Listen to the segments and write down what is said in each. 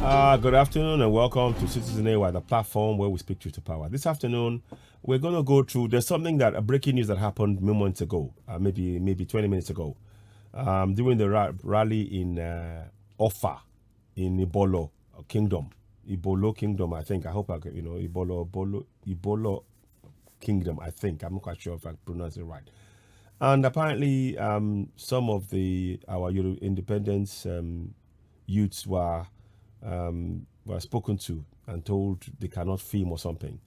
Good afternoon and welcome to Citizen AY, the platform where we speak truth to power. This afternoon, we're going to go through, there's something that, a breaking news that happened moments ago, maybe 20 minutes ago, during the rally in Offa, in Ibolo Kingdom. Ibolo Kingdom, I think. I hope Ibolo Kingdom, I think. I'm not quite sure if I pronounce it right. And apparently, some of our independence youths were spoken to and told they cannot film or something.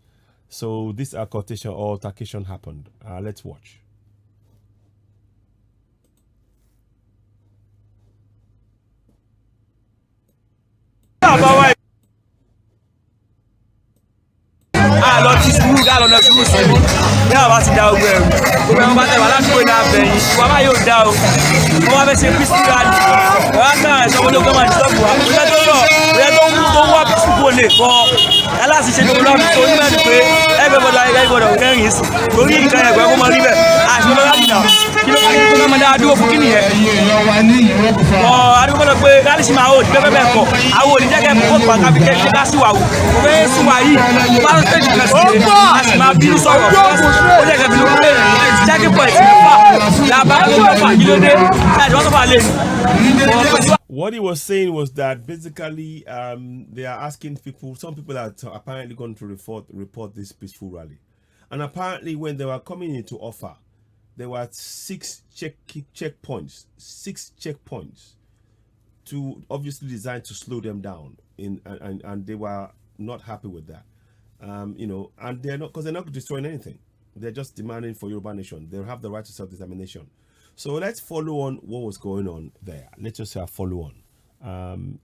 So this altercation happened. Let's watch. What he was saying was that basically they are asking people, some people are apparently going to report this peaceful rally. And apparently when they were coming into Offa, there were 6 checkpoints to obviously designed to slow them down, and they were not happy with that. And they're not, because they're not destroying anything. They're just demanding for Yoruba nation. They have the right to self-determination. So let's follow on what was going on there. Let's just say follow on.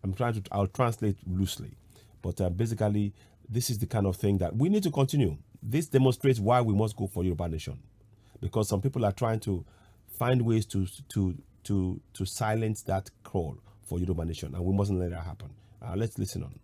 I'll translate loosely, but basically this is the kind of thing that we need to continue. This demonstrates why we must go for Yoruba nation, because some people are trying to find ways to silence that call for Yoruba nation, and we mustn't let that happen. Let's listen on.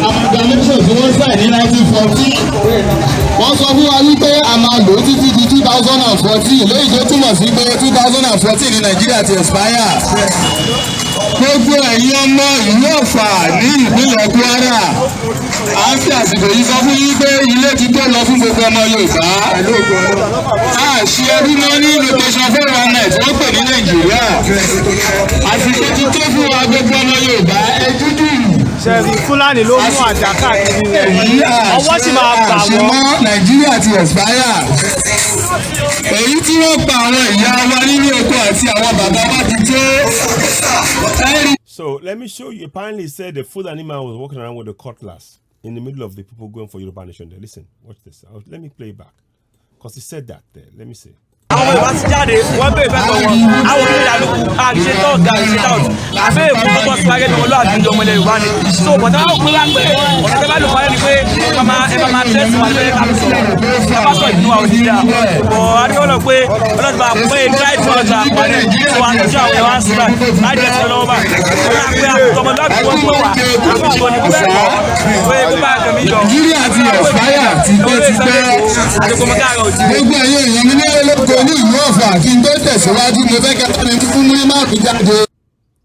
Amalgamation tí wọ́n ṣe ní 1914 wọ́n sọ fún wa wípé a máa lò títí di 2014 léyìí tó túmọ̀ sí pé 2014 ní Nàìjíríà ti expire. Gbogbo ẹ̀yin ọmọ ìlú Ọ̀fà ní ìpínlẹ̀ Kwara a ń fi àsìkò yìí sọ fún yín pé ilé ti tó lọ fún gbogbo ọmọ Yorùbá. A ṣe ọdún náà ní location 419 wọ́n pè ní Nàìjíríà. Àsìkò ti tó fún wa gbogbo ọmọ Yorùbá ẹ dúdú. Ṣẹ̀rí Fúlàní ló mú àjà káàkiri rẹ̀ yìí. Ọwọ́ sì máa bà wọ́n. Àṣemọ́ Nàìjíríà ti expire. Èyí tí wọ́n pa àwọn ìyá wa nínú oko àti àwọn bàbá wa ti tó. So let me show you. Apparently, he said the Fulani man was walking around with a cutlass in the middle of the people going for Yoruba nation. There, listen, watch this. Let me play it back, because he said that there. Let me see.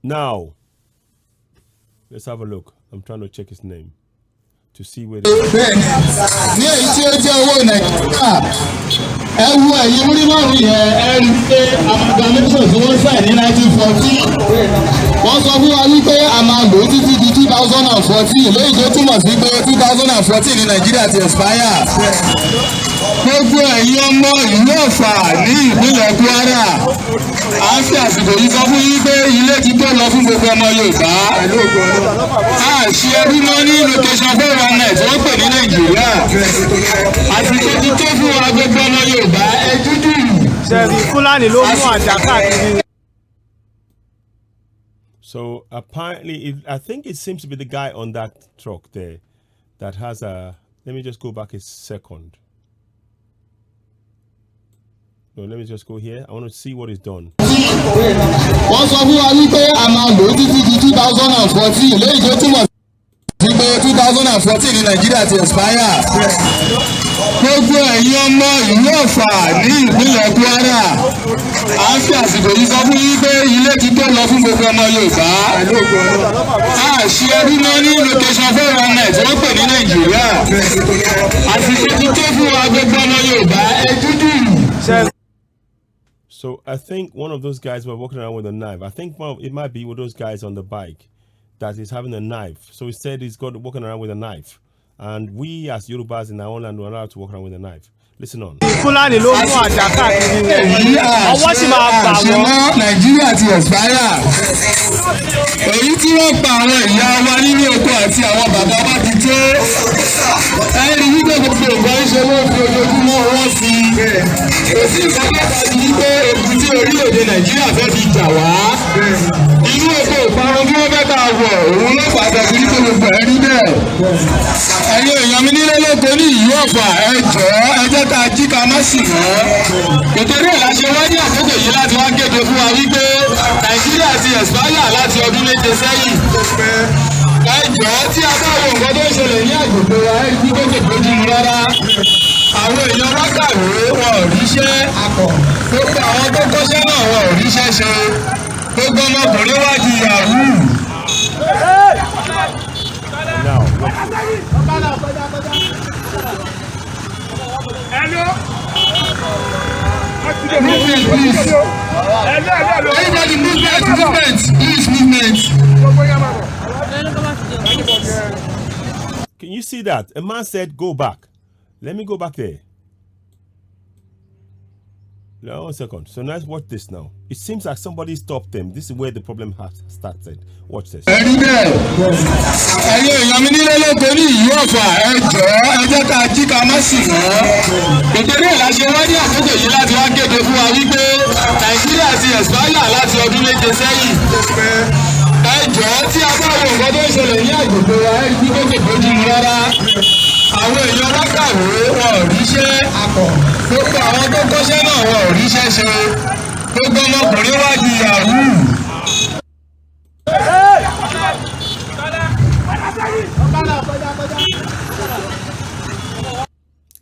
Now, let's have a look. I'm trying to check his name to see where they amalgamation tí wọ́n ṣe ní 1914 wọ́n sọ fún wa wípé a máa lò títí di 2014 léyìí tó túmọ̀ sí pé 2014 ní Nàìjíríà ti expire. Gbogbo ẹ̀yin ọmọ ìlú Ọ̀fà ní ìpínlẹ̀ Kwara àsìkò yìí sọ fún yín pé ilé ti tó lọ fún gbogbo ọmọ Yorùbá. A ṣe ẹbí mọ́ ní location 419 tí wọ́n pè ní Nàìjíríà. Àsìkò ti tó fún wa gbogbo ọmọ Yorùbá ẹ dúdú. Ṣebí Fúlàní ló mú àjà káàkiri. So apparently, I think it seems to be the guy on that truck there that has a. Let me just go back a second. No, let me just go here. I want to see what is done. Wọ́n sọ fún wa wípé a máa lò ó títí di 2014 lẹ́yìn tó túmọ̀ sí pé 2014 ní Nàìjíríà ti expire. Gbogbo ẹ̀yin ọmọ ìlú Ọ̀fà ní ìpínlẹ̀ Kwara. À ń fi àsìkò yìí sọ fún yín pé ilé ti tó lọ fún gbogbo ọmọ Yorùbá. A ṣe ẹbí mọ́ ní location 419 tí wọ́n pè ní Nàìjíríà. Àsìkò ti tó fún wa gbogbo ọmọ Yorùbá ẹ dúdú. So I think one of those guys were walking around with a knife. I think it might be with those guys on the bike that is having a knife. So he said he's got walking around with a knife. And we as Yorubas in our own land were allowed to walk around with a knife. Listen on. Fúlàní ló mú àjà káàkiri. Ọwọ́ sì máa bà wọ́n. Nàìjíríà ti expire. Èyí tí wọ́n pa àwọn ìyá wa nínú oko àti àwọn bàbá wa ti tó. Ẹni wípé gbogbo nǹkan ṣe wọ́n fi ojoojúmọ́ wọ́n sí. Èsì ìfọwọ́pá ti wípé egun tí orílẹ̀-èdè Nàìjíríà fẹ́ fi jà wá. Inú oko ìparun tí wọ́n fẹ́ ká wọ̀ òun ló pàtàkì wípé gbogbo ẹ̀rí bẹ́ẹ̀. Ẹ̀yin èèyàn mi nílé lóko ní ìlú Ọ̀fà ẹ jọ̀ọ́ ẹ jẹ́ ká jí ká má sì mọ́. Nítorí ẹ̀ la ṣe wá ní àkókò yìí láti wá kéde fún wa wípé Nàìjíríà ti expire láti ọdún méje sẹ́yìn. Ẹ jọ̀ọ́ tí a bá wo nǹkan tó ń ṣẹlẹ̀ ní àgbègbè wa ẹ jí kókè lójú mu rárá. Àwọn èèyàn wá kàwé wọn ò ríṣẹ́. Gbogbo àwọn tó kọ́ṣẹ́ náà wọn ò ríṣẹ́ ṣe. Gbogbo ọmọkùnrin wá di yahoo. Movement, please. Everybody, movement, please, movement. Can you see that? A man said, go back. Let me go back there. Now, 1 second. So let's watch this now. It seems like somebody stopped them. This is where the problem has started. Watch this. Ẹ̀yin èèyàn mi nílé lóko ní ìlú Ọ̀fà ẹ jọ̀ọ́ ẹ jẹ́ ká jí ká má sì mọ́. Nítorí ẹ̀ la ṣe wá ní àkókò yìí láti wá kéde fún wa wípé Nàìjíríà ti expire láti ọdún méje sẹ́yìn. Ẹ jọ̀ọ́ tí a bá wo nǹkan tó ń ṣẹlẹ̀ ní àgbègbè wa ẹ jí kókè lójú mu rárá. Àwọn èèyàn wá kàwé wọn ò ríṣẹ́. Gbogbo àwọn tó kọ́ṣẹ́ náà wọn ò ríṣẹ́ ṣe. Gbogbo ọmọkùnrin wá di yahoo.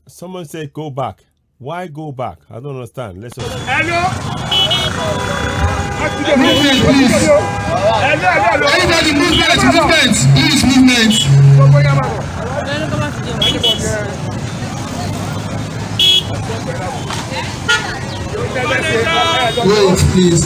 Someone said, go back. Why go back? I don't understand. Let's just... Movement, please. Everybody, movement, please, movement. Wait, please.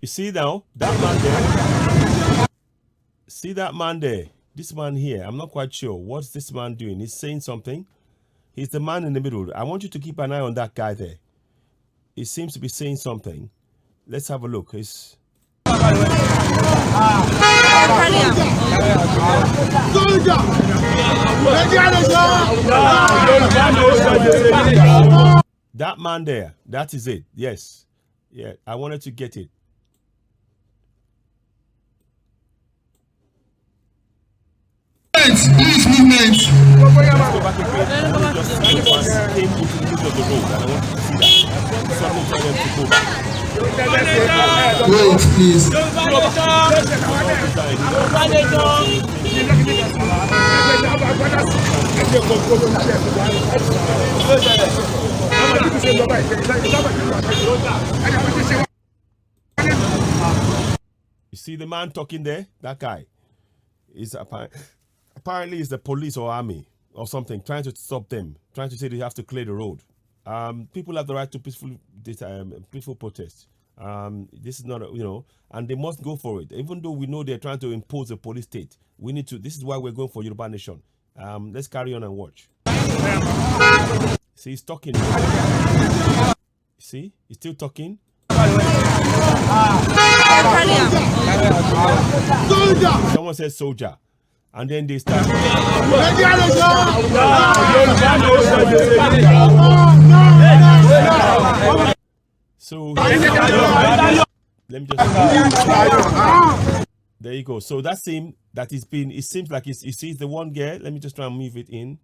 You see now, that man there. See that man there. This man here. I'm not quite sure. What's this man doing? He's saying something. He's the man in the middle. I want you to keep an eye on that guy there. He seems to be saying something. Let's have a look. He's... That man there. That is it. Yes. Yeah. I wanted to get it. Please, movement. Let's go back again. Just came into the middle of the road, and I want you to see that. Suddenly tell them to go back. Wait, please. You see the man talking there? That guy is apparently is the police or army or something trying to stop them, trying to say they have to clear the road. People have the right to peaceful protest. This is not, and they must go for it. Even though we know they're trying to impose a police state, we need to. This is why we're going for Yoruba nation. Let's carry on and watch. See, he's talking. See, he's still talking. Someone says soldier, and then they start. So let me just. There you go. So that's him. That is been. It seems like you see the one girl. Let me just try and move it in.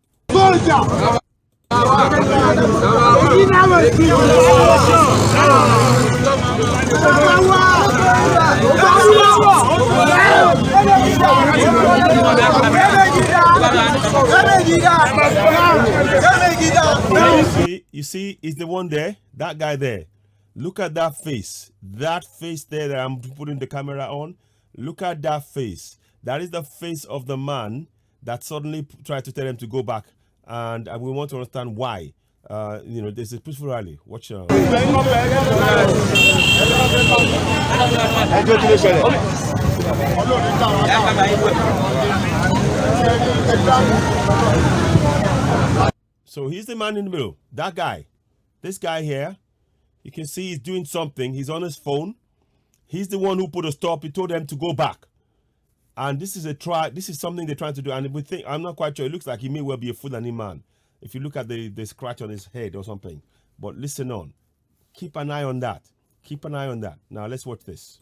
You see, is the one there? That guy there. Look at that face. That face there that I'm putting the camera on. Look at that face. That is the face of the man that suddenly tried to tell them to go back. And we want to understand why. There's a peaceful rally. Watch. So he's the man in the middle. That guy. This guy here. You can see he's doing something. He's on his phone. He's the one who put a stop. He told them to go back. And this is a try. This is something they're trying to do. And we think, I'm not quite sure. It looks like he may well be a Fulani man. If you look at the scratch on his head or something. But listen on. Keep an eye on that. Keep an eye on that. Now let's watch this.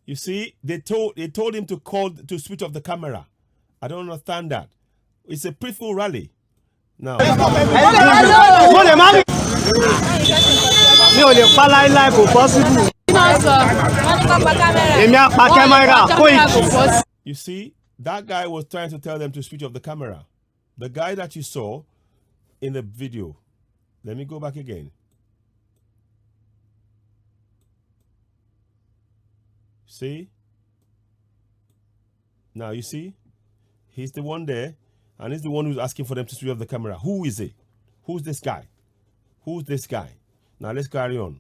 You see, they told him to switch off the camera. I don't understand that. It's a peaceful rally. Now. You see, that guy was trying to tell them to switch off the camera. The guy that you saw in the video. Let me go back again. See? Now you see? He's the one there. And he's the one who's asking for them to switch off the camera. Who is it? Who's this guy? Who's this guy? Now let's carry on.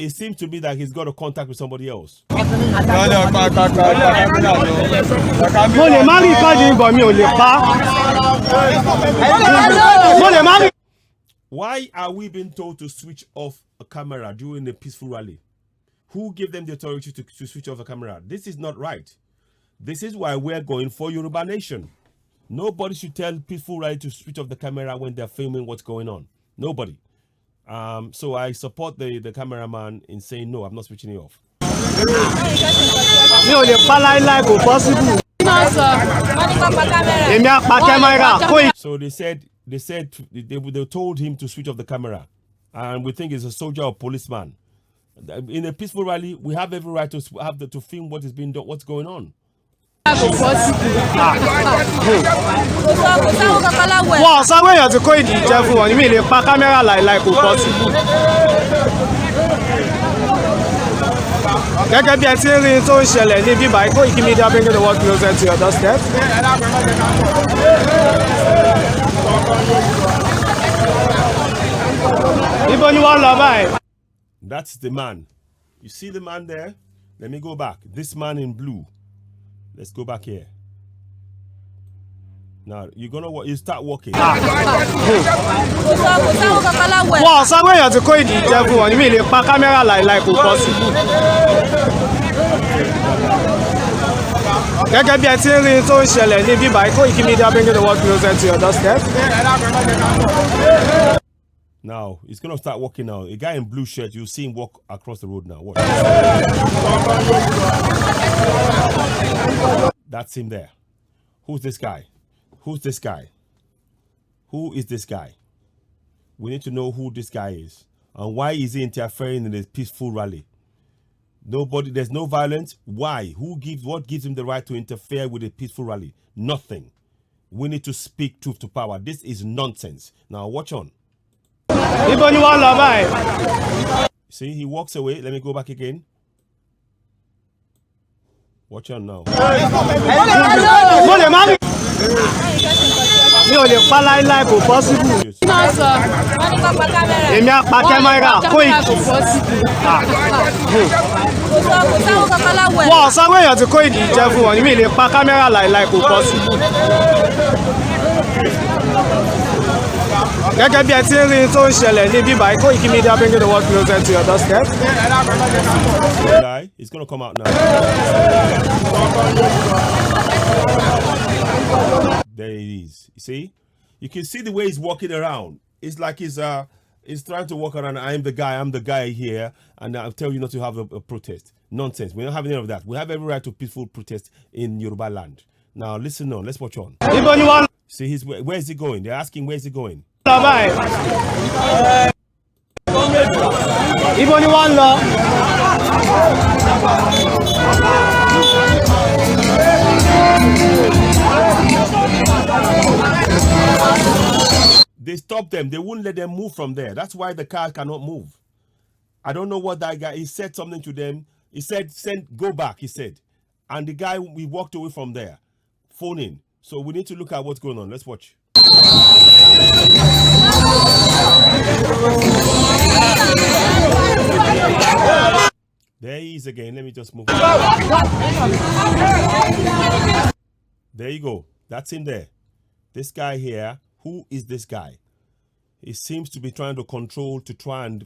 It seems to be that he's got a contact with somebody else. Why are we being told to switch off a camera during a peaceful rally? Who gave them the authority to switch off a camera? This is not right. This is why we're going for Yoruba Nation. Nobody should tell peaceful rally to switch off the camera when they're filming what's going on. Nobody. So I support the cameraman in saying no, I'm not switching it off. So they told him to switch off the camera, and we think it's a soldier or policeman. In a peaceful rally, we have every right to film what is being done, what's going on. Gẹ́gẹ́ bí ẹ ti ń rí tó ń ṣẹlẹ̀ ní bíbá Koiki Media bringing the world closer to your doorstep. Ibo ni wọ́n lọ báyìí. That's the man. You see the man there? Let me go back. This man in blue. Let's go back here. Now you start walking. Wọ́n sọ pé èèyàn ti kó ìdí jẹ fún wọn ní mi lè pa kámẹ́rà láìláì kò possible. Gẹ́gẹ́ bí ẹ ti ń rí tó ń ṣẹlẹ̀ ní bíbá Koiki Media bringing the world closer to your doorstep. Now he's gonna start walking now. A guy in blue shirt, you'll see him walk across the road now. Watch. That's him there. Who's this guy? Who's this guy? Who is this guy? We need to know who this guy is and why is he interfering in a peaceful rally. There's no violence. Why? What gives him the right to interfere with a peaceful rally? Nothing. We need to speak truth to power. This is nonsense. Now watch on. See, he walks away. Let me go back again. Watch out now. Mi ò lè pa láíláí kò possible. Èmi á pa kámẹ́rà kó ìkì. Wọ́n sọ pé èèyàn ti kó ìkì jẹ fún wọn, mi lè pa kámẹ́rà láíláí kò possible. Gẹ́gẹ́ bí ẹ ti ń rí tó ń ṣẹlẹ̀ ní bíbá ikó ìkí media bringing the world closer to your doorstep. It's gonna come out now. There it is. You see? You can see the way he's walking around. It's like he's trying to walk around. I'm the guy here, and I'll tell you not to have a protest. Nonsense. We're not having any of that. We have every right to peaceful protest in Yoruba land. Now listen on. Let's watch on. See, where is he going? They're asking where is he going. Ibo ni wọ́n lọ. They stopped them. They wouldn't let them move from there. That's why the car cannot move. I don't know what that guy, he said something to them. He said, go back, he said. And the guy, we walked away from there, phoning. So we need to look at what's going on. Let's watch. There he is again. Let me just move on. There you go. That's him there. This guy here, who is this guy? He seems to be trying to control, to try and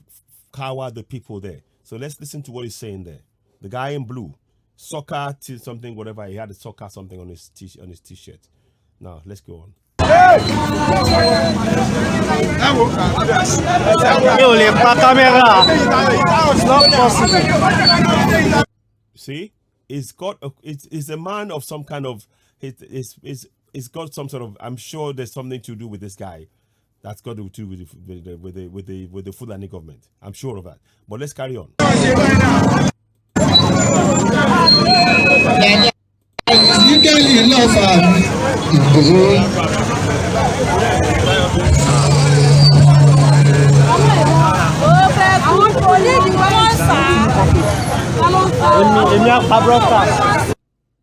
cower the people there. So let's listen to what he's saying there. The guy in blue, soccer something, whatever. He had a soccer something on his t-shirt. Now let's go on. See, he's a man of some kind of. It's got some sort of. I'm sure there's something to do with this guy. That's got to do with the Fulani government. I'm sure of that. But let's carry on.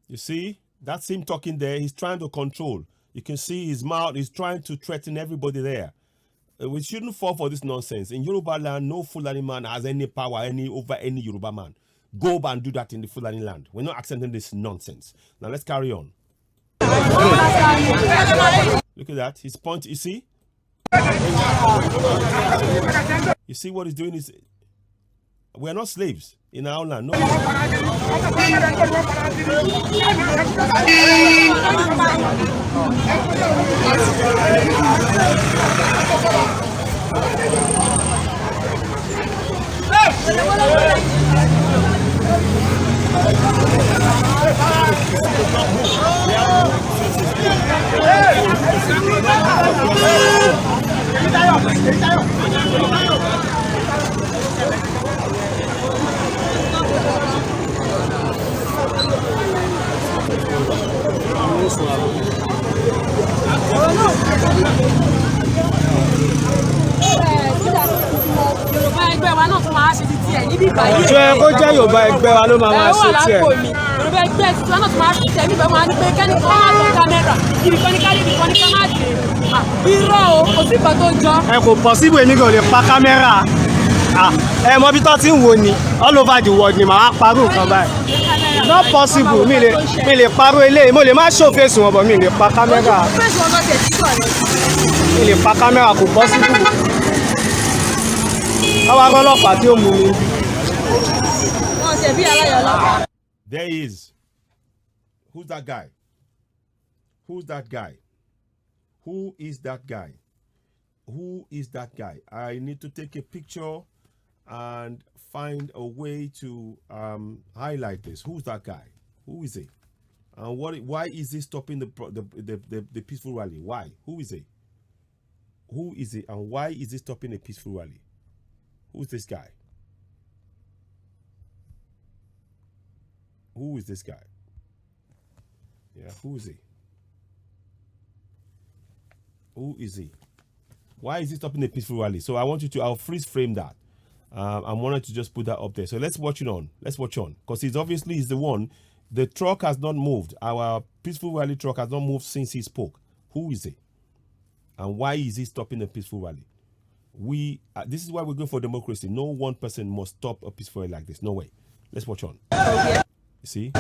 You see, that's him talking there. He's trying to control. You can see his mouth. He's trying to threaten everybody there. We shouldn't fall for this nonsense. In Yoruba land, no Fulani man has any power over any Yoruba man. Go and do that in the Fulani land. We're not accepting this nonsense. Now let's carry on. Look at that. His point, you see? You see what he's doing is, we're not slaves in our land. No. Ìjọ ẹ kó jẹ́ Yorùbá ẹgbẹ́ wa ló máa ṣe tiẹ̀. Yorùbá ẹgbẹ́ tí wọn náà tún máa ṣe tiẹ̀ níbẹ̀ wọn á ní pé kẹ́ni kan máa tó kámẹ́rà ibi kan ní ká níbi kan ní ká má dé. Irọ́ o, kò sí ìgbà tó jọ. Ẹ kò possible èmi kò lè pa kámẹ́rà. Ẹ mọ bí tó ti ń wò ni all over the world ni màá parú nǹkan báyìí. Not possible mi lè parú eléyìí mo lè má show face wọn bọ̀ mi lè pa kámẹ́rà. Mi lè pa kámẹ́rà kò possible. There he is. Who's that guy? Who's that guy? Who is that guy? Who is that guy? I need to take a picture and find a way to highlight this. Who's that guy? Who is he? And why is he stopping the peaceful rally? Why? Who is he? Who is he? And why is he stopping a peaceful rally? Who's this guy? Who is this guy? Yeah, who is he? Who is he? Why is he stopping a peaceful rally? So I want you to, I'll freeze frame that. I wanted to just put that up there. So let's watch it on. Let's watch on. Because he's obviously the one. The truck has not moved. Our peaceful rally truck has not moved since he spoke. Who is he? And why is he stopping a peaceful rally? This is why we're going for democracy. No one person must stop a peaceful rally like this. No way. Let's watch on. You see?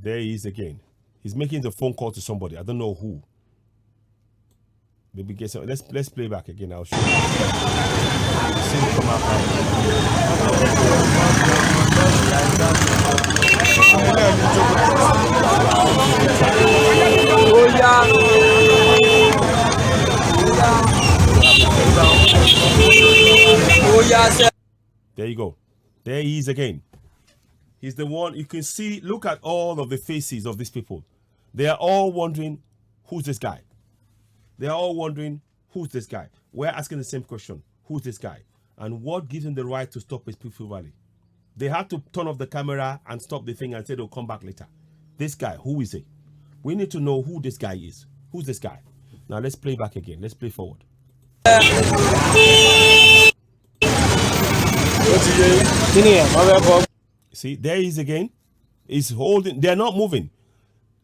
There he is again. He's making the phone call to somebody. I don't know who. Maybe get some. Let's play back again. I'll show you. See him come out. There you go. There he is again. He's the one. You can see, look at all of the faces of these people. They are all wondering, who's this guy? They are all wondering, who's this guy? We're asking the same question. Who's this guy? And what gives him the right to stop his peaceful rally? They had to turn off the camera and stop the thing and say they'll come back later. This guy, who is he? We need to know who this guy is. Who's this guy? Now let's play back again. Let's play forward. See, there he is again. He's holding. They're not moving.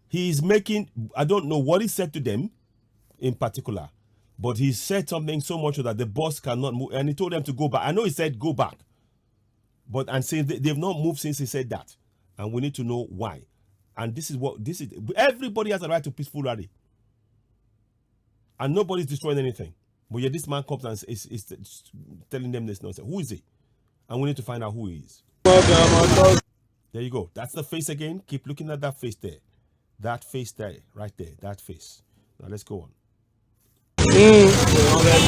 He's making, I don't know what he said to them in particular, but he said something so much that the boss cannot move, and he told them to go back. I know he said go back, but and saying they've not moved since he said that, and we need to know why. And this is what this is. Everybody has a right to peaceful rally, and nobody's destroying anything. But yet this man comes and is telling them this nonsense. Who is he? And we need to find out who he is. There you go. That's the face again. Keep looking at that face there. That face there, right there. That face. Now let's go on.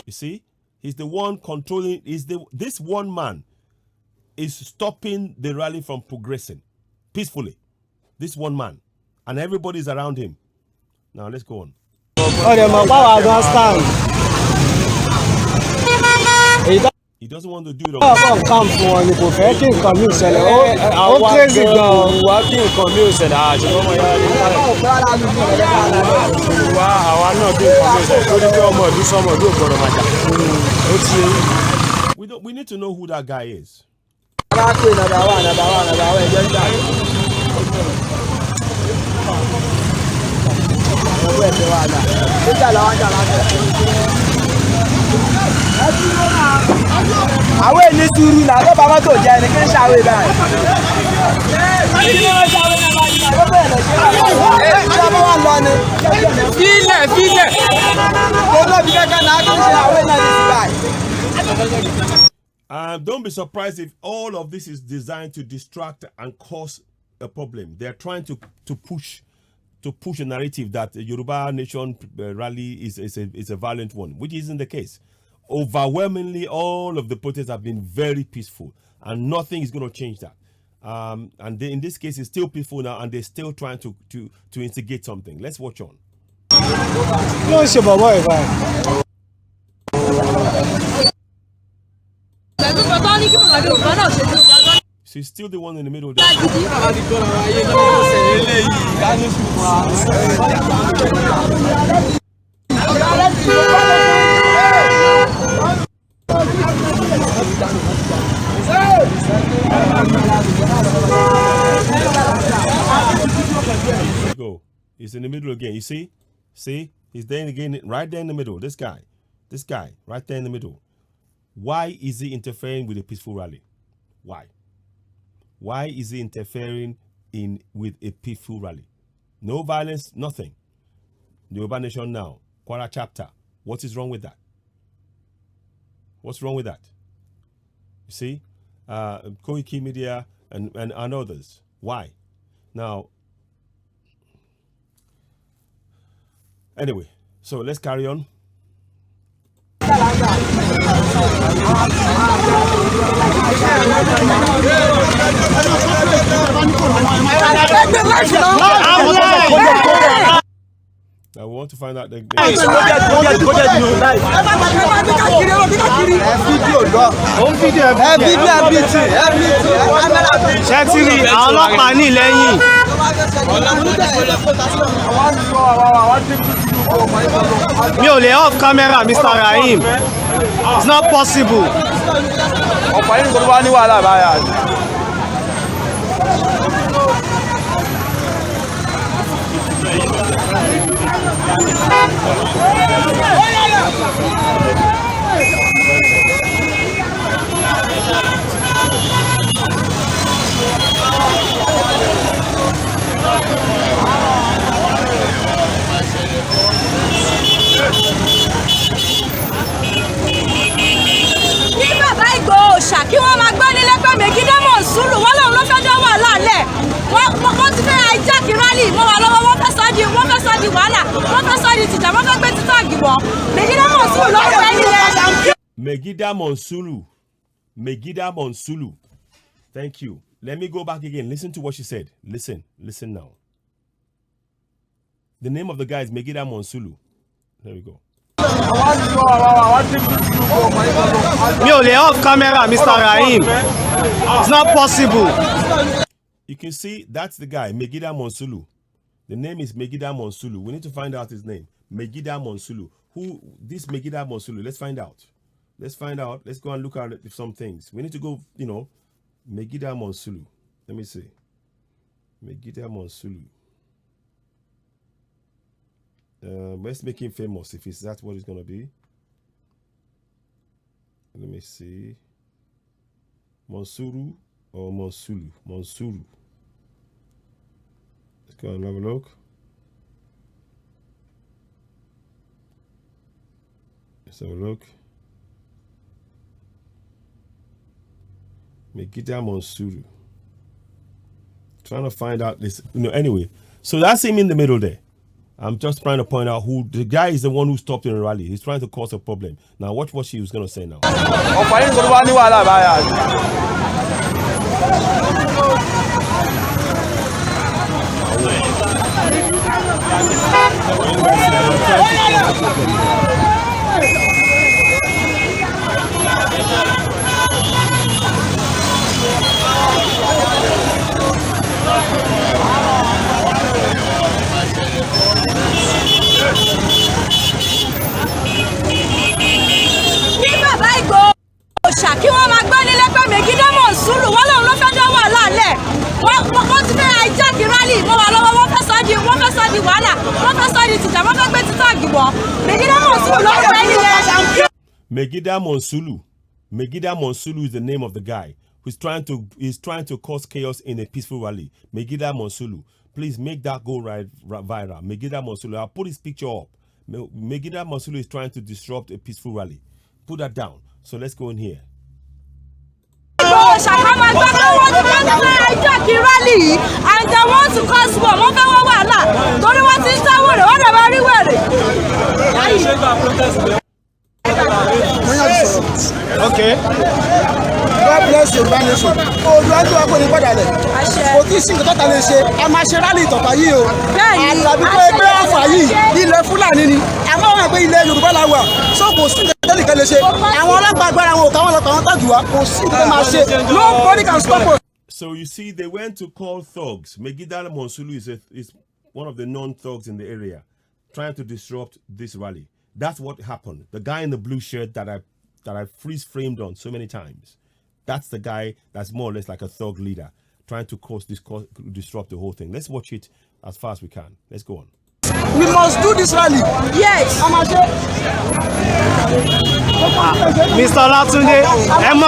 You see, he's the one controlling. This one man is stopping the rally from progressing peacefully. This one man, and everybody's around him. Now let's go on. He doesn't want to do it. We need to know who that guy is. Don't be surprised if all of this is designed to distract and cause a problem. They're trying to push a narrative that the Yoruba nation rally is a violent one, which isn't the case. Overwhelmingly, all of the protests have been very peaceful, and nothing is going to change that. And in this case, it's still peaceful now, and they're still trying to instigate something. Let's watch on. She's still the one in the middle. Go. He's in the middle again. You see? See? He's there again, right there in the middle. This guy, right there in the middle. Why is he interfering with a peaceful rally? Why? Why is he interfering with a peaceful rally? No violence, nothing. The Yoruba Nation now, Kwara chapter. What is wrong with that? What's wrong with that? You see? Koiki Media and others. Why? Now, anyway, so let's carry on. I want to find out the mi ò lè off camera, Mr. Rahim. It's not possible. Ní bàbá Ìgbòho ṣà kí wọ́n máa gbọ́ nílé pé Megida Monsuru wọ́n lòun ló fẹ́ dán wàhálà lẹ̀ wọ́n ti fẹ́ hijack rally mọ́ wa lọ́wọ́ wọ́n fẹ́ sọ di wàhálà wọ́n fẹ́ sọ di tìjà wọ́n fẹ́ gbé títọ́ àgìwọ́ Megida Monsuru ló fẹ́ nílẹ̀. Megida Monsuru. Megida Monsuru. Thank you. Let me go back again. Listen to what she said. Listen now. The name of the guy is Mwgida Monsuru. There we go. Mi ò lè off camera, Mr. Rahim. It's not possible. You can see that's the guy, Megida Monsuru. The name is Megida Monsuru. We need to find out his name. Megida Monsuru. Who this Megida Monsuru? Let's find out. Let's go and look at some things. We need to go, Megida Monsuru. Let me see. Megida Monsuru. Let's make him famous if that's what it's going to be. Let me see. Monsuru or Monsuru? Monsuru. Let's go and have a look. Let's have a look. Megida Monsuru. Trying to find out this. Anyway. So that's him in the middle there. I'm just trying to point out who the guy is. The one who stopped in the rally. He's trying to cause a problem. Now watch what she was going to say now. Ní bàbá Ìgbòho ṣà kí wọ́n máa gbọ́ nílé pé Megida Monsuru wọ́n lòun ló fẹ́ dán wàhálà lẹ̀ wọ́n ti fẹ́ hijack rally mọ́ wa lọ́wọ́ wọ́n fẹ́ sọ di wàhálà wọ́n fẹ́ sọ di tìjà wọ́n fẹ́ gbé títọ́ àgìwọ́ Megida Monsuru ló fẹ́ nílẹ̀. Megida Monsuru. Megida Monsuru is the name of the guy who's trying to cause chaos in a peaceful rally. Megida Monsuru. Please make that go viral. Megida Monsuru. I'll put his picture up. Megida Monsuru is trying to disrupt a peaceful rally. Put that down. So let's go in here. And they want to cause war. Okay. God bless Yoruba nation. Olùwàjú wa kò ní gbọ́dọ̀ lẹ̀. Kò tí ì sí nǹkan tó ta lè ṣe. A máa ṣe rálì ìtọ̀pá yìí o. Àlàbí pé pé ọ̀fà yìí ilẹ̀ Fúlàní ni. Àmọ́ wọn pé ilẹ̀ Yorùbá la wà. So kò sí nǹkan tó nìkan lè ṣe. Àwọn ọlọ́pàá agbára wọn ò káwọn ọlọ́pàá wọn tọ́jú wa. Kò sí nǹkan tó máa ṣe. Nobody can stop us. So you see, they went to call thugs. Megida Monsuru is one of the non-thugs in the area, trying to disrupt this rally. That's what happened. The guy in the blue shirt that I freeze framed on so many times. That's the guy that's more or less like a thug leader, trying to disrupt the whole thing. Let's watch it as fast as we can. Let's go on. We must do this rally. Yes. Mr. Latunde,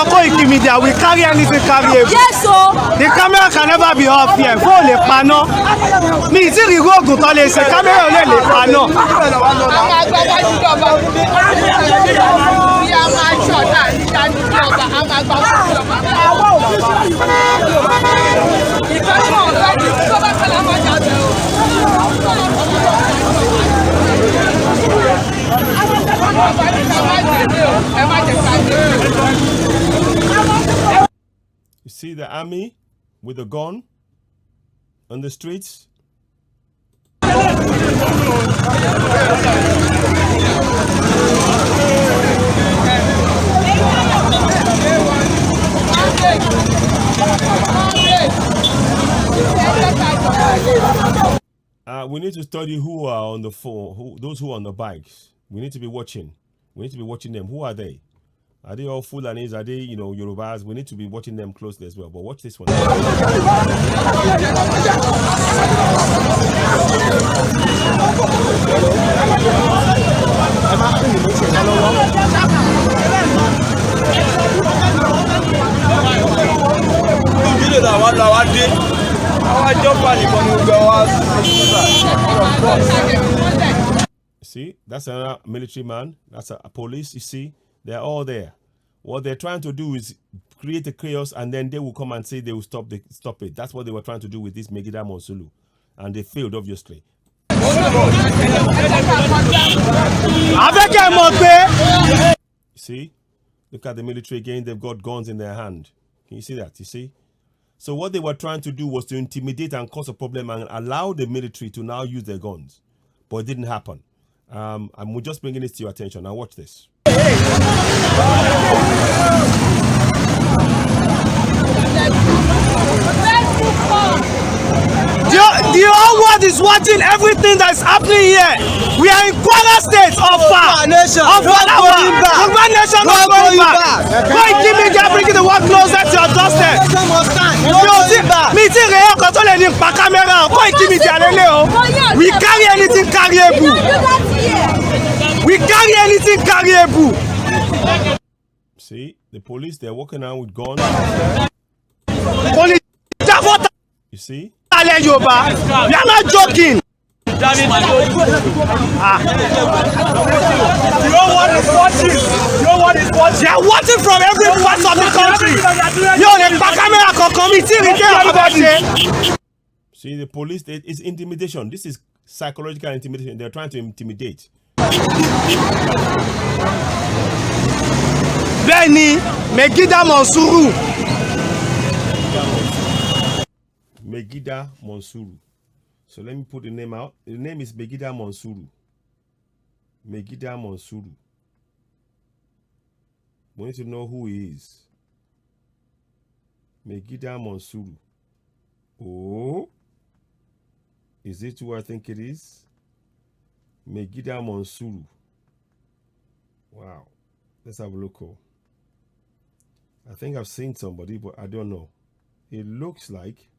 Koiki Media, we carry anything carryable. Yes, so. The camera can never be off here. Go le pano. Mi ti ri rogun to le se camera le pano. Ẹ má jẹ́ ká the army with a gun on the streets. We need to study who are on the phone, those who are on the bikes. We need to be watching. We need to be watching them. Who are they? Are they all Fulanis? Are they, Yorubas? We need to be watching them closely as well. But watch this one. See, that's another military man. That's a police. You see, they're all there. What they're trying to do is create a chaos, and then they will come and say they will stop it. That's what they were trying to do with this Megida Monsuru, and they failed, obviously. See, look at the military again. They've got guns in their hand. Can you see that? You see? So what they were trying to do was to intimidate and cause a problem and allow the military to now use their guns. But it didn't happen. And we're just bringing this to your attention. Now watch this. The whole world is watching everything that's happening here. We are in Kwara State of Yoruba Nation not going back. Go and give me that, bringing the world closer to your doorstep. We carry anything carryable. We carry anything carryable. See, the police, they're walking around with guns. You see? We are not joking. The whole world is watching. They are watching from every part of the country. See, the police, it's intimidation. This is psychological intimidation. They're trying to intimidate. Benny, Megida Monsuru. Megida Monsuru. So let me put the name out. The name is Megida Monsuru. Megida Monsuru. We need to know who he is. Megida Monsuru. Oh. Is it who I think it is? Megida Monsuru. Wow. Let's have a look. I think I've seen somebody, but I don't know. It looks like...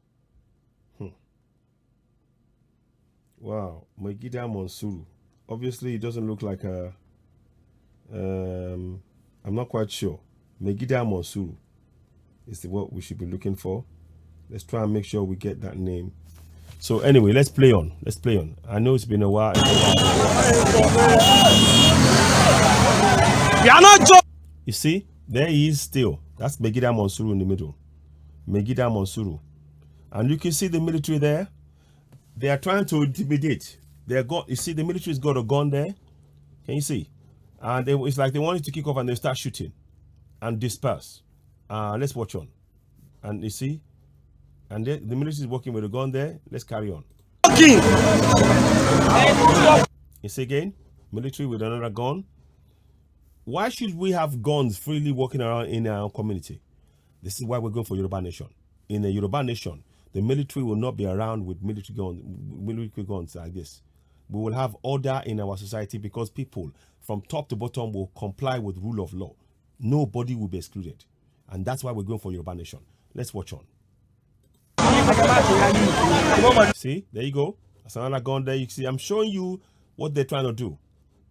Wow, Mwgida Monsuru. Obviously, it doesn't look like a... I'm not quite sure. Mwgida Monsuru is what we should be looking for. Let's try and make sure we get that name. So anyway, let's play on. I know it's been a while. We are not joking. You see, there he is still. That's Megida Monsuru in the middle. Megida Monsuru. And you can see the military there. They are trying to intimidate. You see, the military's got a gun there. Can you see? And it's like they wanted to kick off and they start shooting and disperse. Let's watch on. And you see, and the military is working with a gun there. Let's carry on. You see again, military with another gun. Why should we have guns freely walking around in our community? This is why we're going for Yoruba Nation. In a Yoruba Nation, the military will not be around with military guns like this. We will have order in our society because people from top to bottom will comply with rule of law. Nobody will be excluded. And that's why we're going for Yoruba Nation. Let's watch on. See, there you go. That's another gun there. You see, I'm showing you what they're trying to do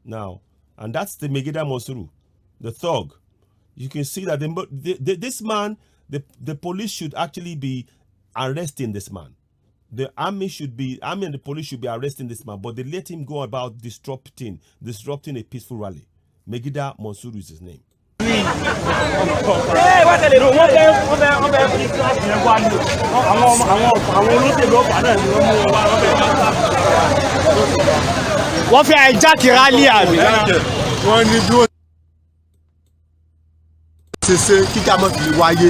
now. And that's the Megida Monsuru, the thug. You can see that this man, the police should actually be arresting this man. The army and the police should be arresting this man, but they let him go about disrupting a peaceful rally. Megida Monsuru is his name. Wọ́n fẹ́ hijack rally àbí? ṣe ṣe kíkà mọ́ fi wáyé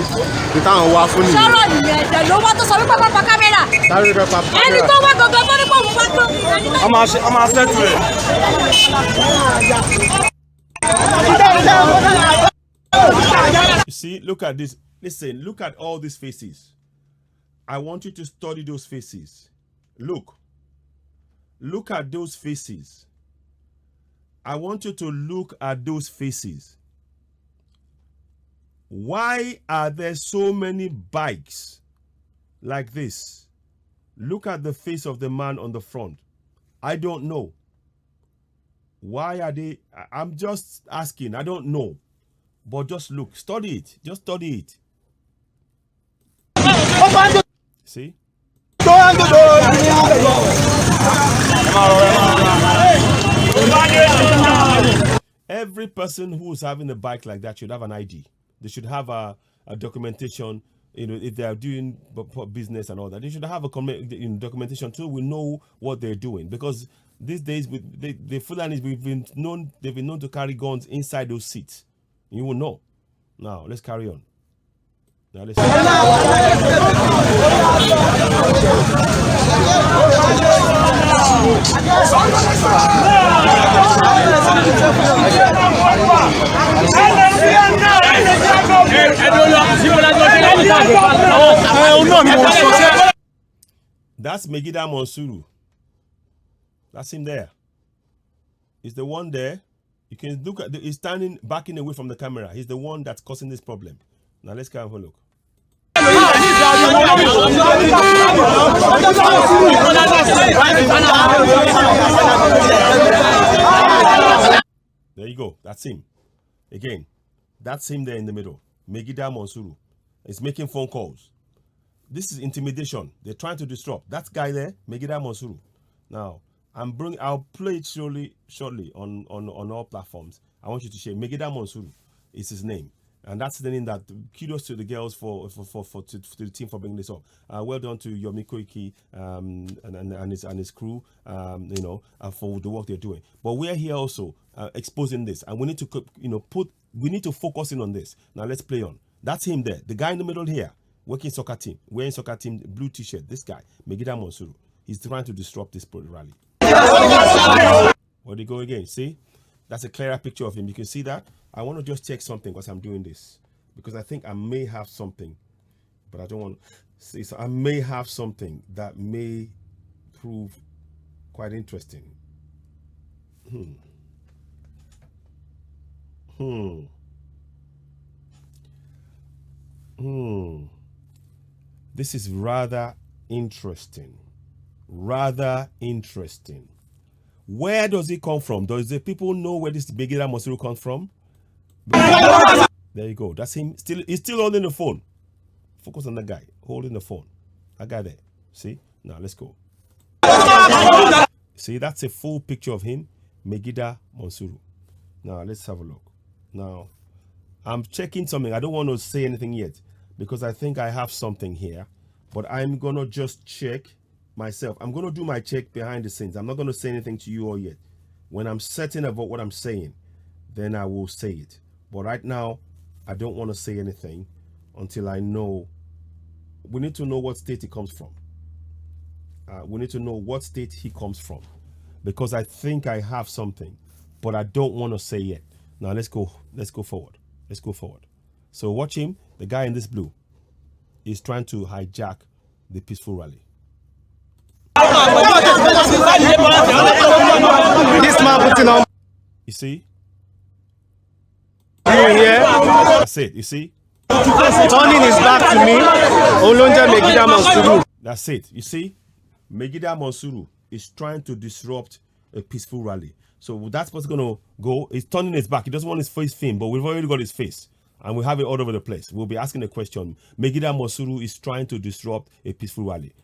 ní táwọn wá fún nìyẹn. sọ̀rọ̀ nìyẹn ẹ̀jẹ̀ ló wá tó sọ wípé pápá kámẹ́rà. ẹni tó wá gangan tó ní pọ̀ mú wá tó. ọmọ afẹ́tù rẹ̀. You see, look at this. Listen, look at all these faces. I want you to study those faces. Look at those faces. I want you to look at those faces. Why are there so many bikes like this? Look at the face of the man on the front. I don't know. Why are they? I'm just asking. I don't know. But just look. Study it. Just study it. See? Every person who is having a bike like that should have an ID. They should have a documentation. You know, if they are doing business and all that, they should have a documentation too. We know what they're doing, because these days with the Fulanis, they've been known to carry guns inside those seats. You will know. Now let's carry on. Now let's. That's Megida Monsuru. That's him there. He's the one there. You can look at he's standing backing away from the camera. He's the one that's causing this problem. Now let's go and have a look. There you go. That's him. Again, that's him there in the middle. Megida Monsuru is making phone calls. This is intimidation. They're trying to disrupt. That guy there, Megida Monsuru. Now, I'll play it shortly on all platforms. I want you to share. Mwgida Monsuru is his name. And that's the name that, kudos to the girls to the team for bringing this up. Well done to Yomi Koiki and his crew, for the work they're doing. But we're here also exposing this, and we need to, we need to focus in on this. Now let's play on. That's him there, the guy in the middle here, wearing soccer team blue T-shirt. This guy, Mwgida Monsuru, he's trying to disrupt this rally. Where they go again? See, that's a clearer picture of him. You can see that. I want to just check something because I'm doing this, because I think I may have something, but I don't want to see. So I may have something that may prove quite interesting. This is rather interesting. Rather interesting. Where does it come from? Does the people know where this Megida Monsuru comes from? There you go. That's him. He's still holding the phone. Focus on that guy holding the phone. That guy there. See? Now let's go. See, that's a full picture of him, Megida Monsuru. Now let's have a look. Now I'm checking something. I don't want to say anything yet because I think I have something here, but I'm gonna just check myself. I'm gonna do my check behind the scenes. I'm not gonna say anything to you all yet. When I'm certain about what I'm saying, then I will say it. But right now, I don't want to say anything until I know. We need to know what state he comes from. We need to know what state he comes from, because I think I have something, but I don't want to say yet. Now let's go forward. Let's go forward. So watch him. The guy in this blue is trying to hijack the peaceful rally. This man putting on. You see? Here. That's it. You see? Turning his back to me. Olonja Megida Monsuru. That's it. You see? Megida Monsuru is trying to disrupt a peaceful rally. So that's what's going to go. He's turning his back. He doesn't want his face filmed, but we've already got his face. And we have it all over the place. We'll be asking a question. Megida Monsuru is trying to disrupt a peaceful rally.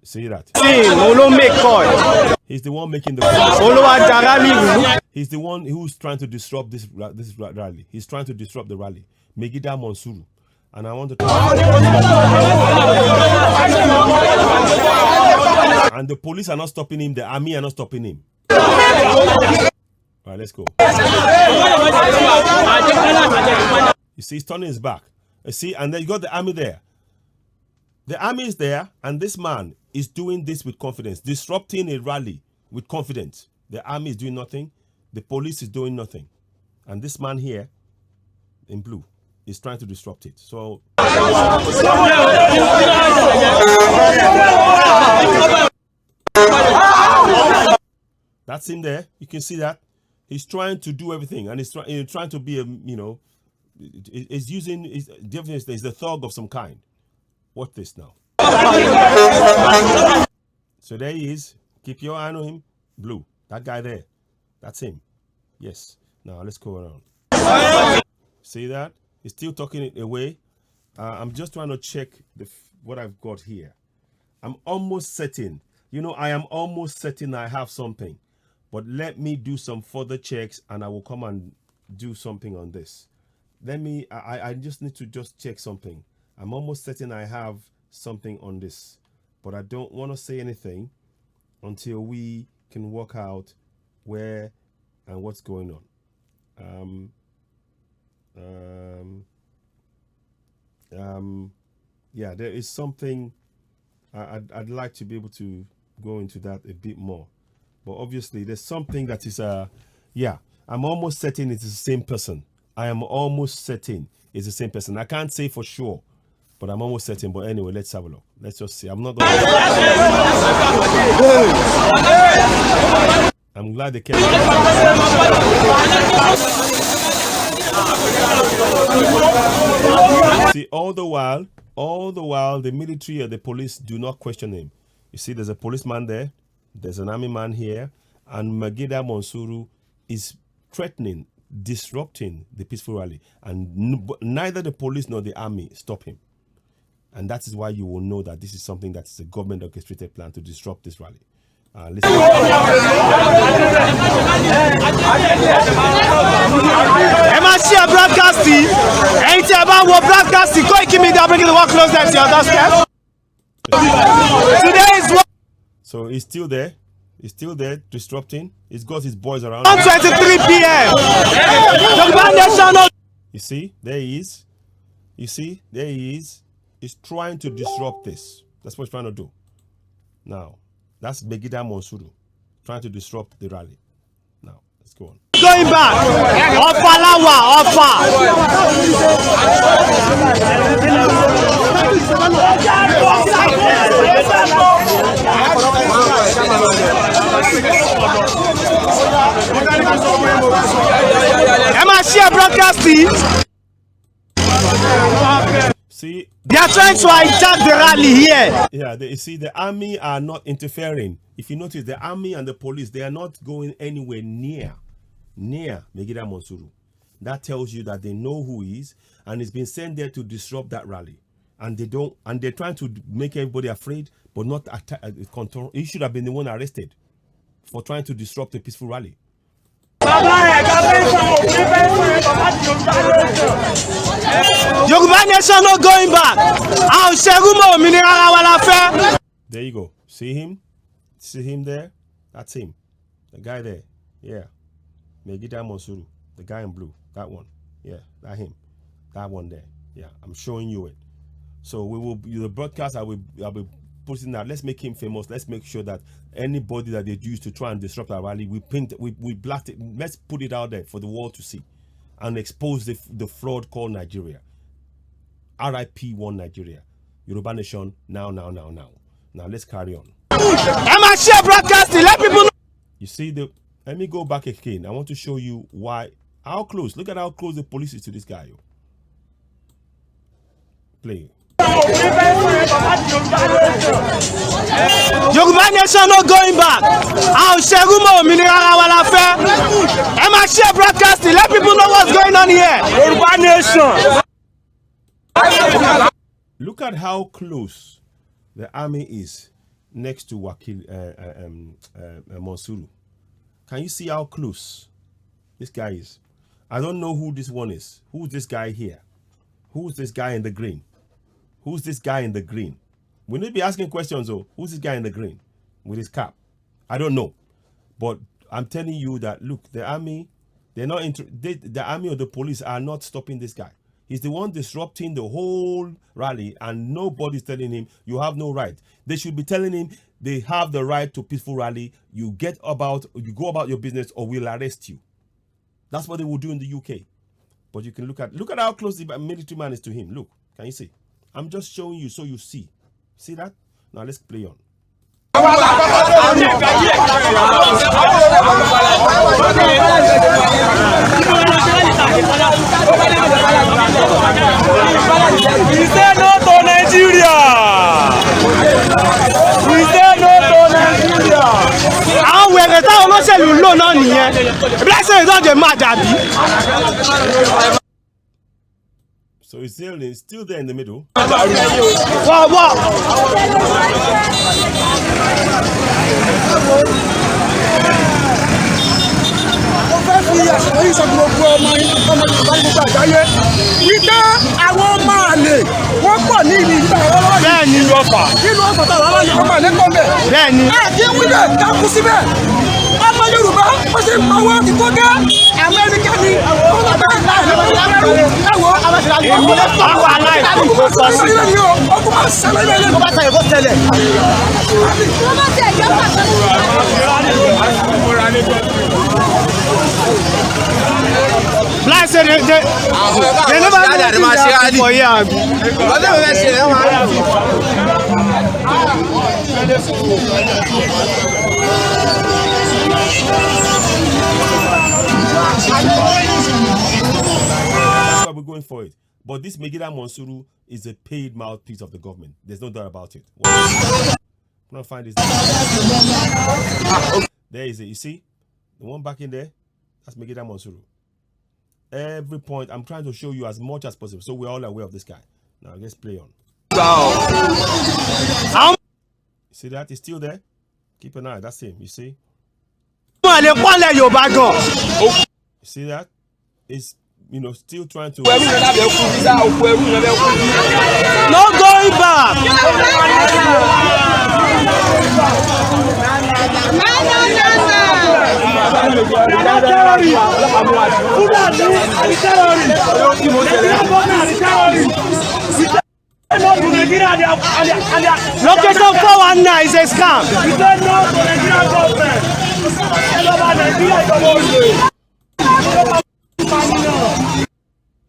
See that? He's the one making the call. He's the one who's trying to disrupt this rally. He's trying to disrupt the rally. Megida Monsuru. And I want to and the police are not stopping him. The army are not stopping him. All right, let's go. You see, he's turning his back. You see, and then you got the army there. The army is there, and this man is doing this with confidence, disrupting a rally with confidence. The army is doing nothing. The police is doing nothing. And this man here in blue is trying to disrupt it. So that's him there. You can see that. He's trying to do everything, and he's trying to be a, you know, he's using, definitely is the thug of some kind. Watch this now. So there he is. Keep your eye on him. Blue. That guy there. That's him. Yes. Now let's go around. See that? He's still talking it away. I'm just trying to check what I've got here. I'm almost certain. You know, I am almost certain I have something. But let me do some further checks, and I will come and do something on this. I just need to just check something. I'm almost certain I have something on this, but I don't want to say anything until we can work out where and what's going on. Yeah, there is something. I'd like to be able to go into that a bit more, but obviously there's something that is yeah, I'm almost certain it's the same person. I am almost certain it's the same person. I can't say for sure, but I'm almost certain. But anyway, let's have a look. Let's just see. I'm not going to... I'm glad they kept... See, all the while, the military or the police do not question him. You see, there's a policeman there. There's an army man here. And Mwgida Monsuru is threatening, disrupting the peaceful rally. And neither the police nor the army stop him. And that is why you will know that this is something that is a government orchestrated plan to disrupt this rally. Listen. Emma share broadcasting. Anything about what broadcasting? Go keep me there, bring the one closer to your doorstep. Today is what? So he's still there. He's still there disrupting. He's got his boys around. 1:23 p.m. You see, there he is. You see, there he is. He's trying to disrupt this. That's what he's trying to do. Now, that's Megida Monsuru trying to disrupt the rally. Now, let's go on. Going back. Offer lawa, offer. Emma share broadcasting. See, they are trying to hijack the rally here. Yeah, you see, the army are not interfering. If you notice, the army and the police, they are not going anywhere near Megida Monsuru. That tells you that they know who he is, and he's been sent there to disrupt that rally. And they don't, and they're trying to make everybody afraid, but not control. He should have been the one arrested for trying to disrupt a peaceful rally. Yoruba nation not going back. There you go. See him? See him there? That's him. The guy there. Yeah. Megida Monsuru. The guy in blue. That one. Yeah. That him. That one there. Yeah. I'm showing you it. So we will, the broadcast, I will putting that. Let's make him famous. Let's make sure that anybody that they use to try and disrupt our rally, we blast it. Let's put it out there for the world to see and expose the fraud called Nigeria. RIP one Nigeria. Yoruba nation now. Now let's carry on. Emma share broadcasting. Let people know. You see let me go back again. I want to show you how close. Look at how close the police is to this guy. Play. Yoruba nation not going back. Emma share broadcasting. Let people know what's going on here. Yoruba nation. Look at how close the army is next to Monsuru. Can you see how close this guy is? I don't know who this one is. Who's this guy here? Who's this guy in the green? Who's this guy in the green? We need to be asking questions though. Who's this guy in the green with his cap? I don't know. But I'm telling you that, look, the army, they're not the army or the police are not stopping this guy. He's the one disrupting the whole rally, and nobody's telling him you have no right. They should be telling him they have the right to peaceful rally. You go about your business, or we'll arrest you. That's what they will do in the UK. But you can look at how close the military man is to him. Look, can you see? I'm just showing you so you see. See that? Now let's play on. We say no to Nigeria. We say no to Nigeria. Àwọn wẹ̀rẹ̀ táwọn olóṣèlú ń lò náà nìyẹn. Blessing is not the mad Abi. So it's still there in the middle. What? Fẹ́ fi àṣà yìí sọ gbogbo ọmọ Yorùbá gbogbo àgbáyé wípé àwọn ọmọ àlè wọ́n pọ̀ ní ìlú ìgbà lọ́wọ́ yìí. Bẹ́ẹ̀ni lọ́fà. Nínú ọ̀sán tàwọn aláyè ọmọ àlè pọ̀ bẹ̀. Bẹ́ẹ̀ni. Kí wíbẹ̀ ká kú síbẹ̀. Ọmọ Yorùbá wọ́n ṣe ń pawọ́ ti tó gẹ́ àwọn ẹnikẹ́ni wọ́n wà bẹ́ẹ̀ láàrin ẹ̀wọ̀ Àwọn aláìsí kò sọ sí. ọkùnrin máa ṣẹlẹ̀ lẹ́yìn. Tó bá tẹ̀lé kó tẹ̀lé. Blind say they never do for here. That's why we're going for it. But this Megida Monsuru is a paid mouthpiece of the government. There's no doubt about it. I'm gonna find this. There is it. You see? The one back in there? That's Megida Monsuru. Every point, I'm trying to show you as much as possible, so we're all aware of this guy. Now let's play on. See that? He's still there. Keep an eye. That's him. You see? You See that? It's still trying to. No going back. Location 419 is a scam.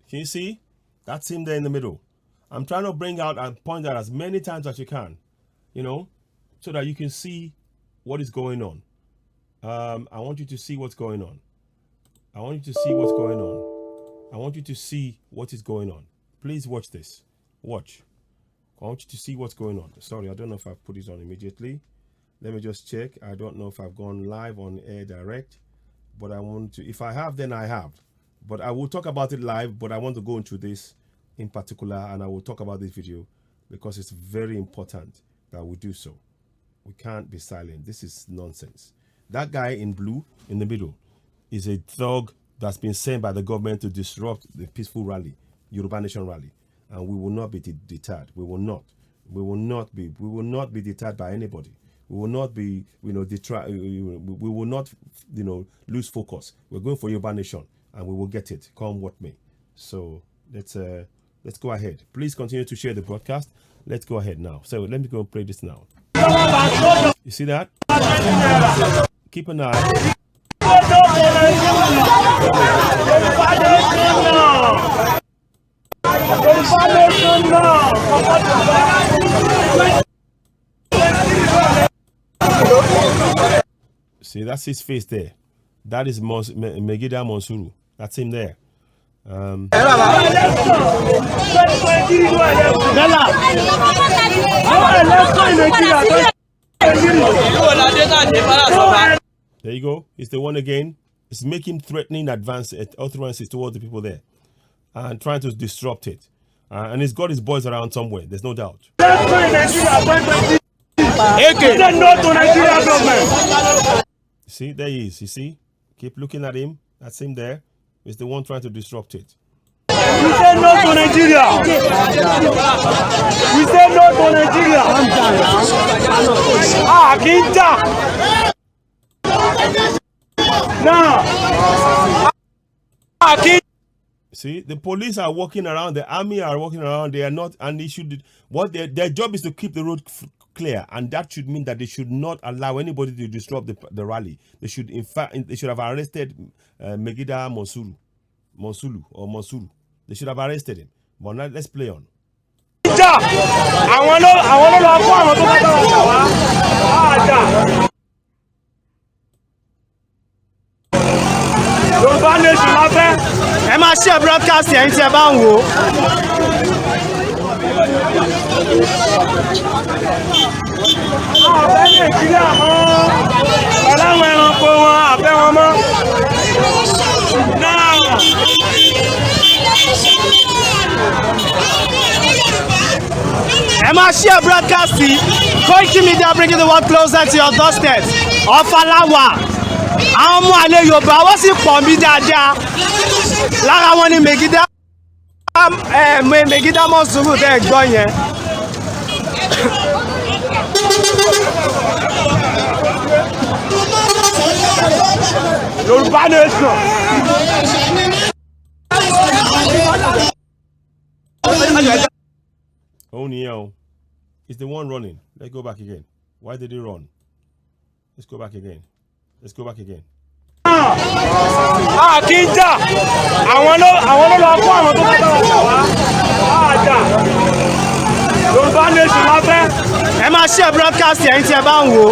Can you see? That's him there in the middle. I'm trying to bring out and point out as many times as you can, so that you can see what is going on. I want you to see what's going on. I want you to see what's going on. I want you to see what is going on. Please watch this. Watch. I want you to see what's going on. Sorry, I don't know if I've put it on immediately. Let me just check. I don't know if I've gone live on air direct, but I want to. If I have, then I have. But I will talk about it live, but I want to go into this in particular, and I will talk about this video because it's very important that we do so. We can't be silent. This is nonsense. That guy in blue in the middle is a thug that's been sent by the government to disrupt the peaceful rally, Yoruba Nation rally. And we will not be deterred. We will not. We will not be deterred by anybody. We will not be, we will not, lose focus. We're going for Yoruba Nation, and we will get it, come what may. So let's go ahead. Please continue to share the broadcast. Let's go ahead now. So let me go and play this now. You see that? Keep an eye. See, that's his face there. That is Megida Monsuru. That's him there. There you go. It's the one again. It's making threatening utterances towards the people there and trying to disrupt it. And he's got his boys around somewhere. There's no doubt. See, there he is. You see? Keep looking at him. That's him there. He's the one trying to disrupt it. We say no to Nigeria. We say no to Nigeria. Kinta. See, the police are walking around, the army are walking around. They are not, and they should. What their job is to keep the road clear, and that should mean that they should not allow anybody to disrupt the rally. They should, in fact, they should have arrested Megida Monsuru. They should have arrested him. But now let's play on. Yoruba nation la fẹ́. Ẹ máa ṣe broadcast yẹn tí ẹ bá ń wò. Àfẹ́ Nàìjíríà mọ́. Pẹ̀lú àwọn ẹranko wọn, àfẹ́ wọn mọ́. Náà. Ẹ máa ṣe broadcast yìí. Koiki Media bringing the world closer to your doorstep. Ọ̀fàláwà. Àwọn ọmọ àlè Yorùbá wọ́n sì pọ̀ mí dáadáa. Lára wọn ni Megida Monsuru tẹ́ ẹ gbọ́ yẹn. Yoruba nation. Oh, Neo. It's the one running. Let's go back again. Why did he run? Let's go back again. Let's go back again. Kí n jà. Àwọn ló lọ kó àwọn tó bá tọrọ jà wá. Jà. Yoruba nation la fẹ́. Ẹ máa ṣe broadcast yẹn tí ẹ bá ń wò.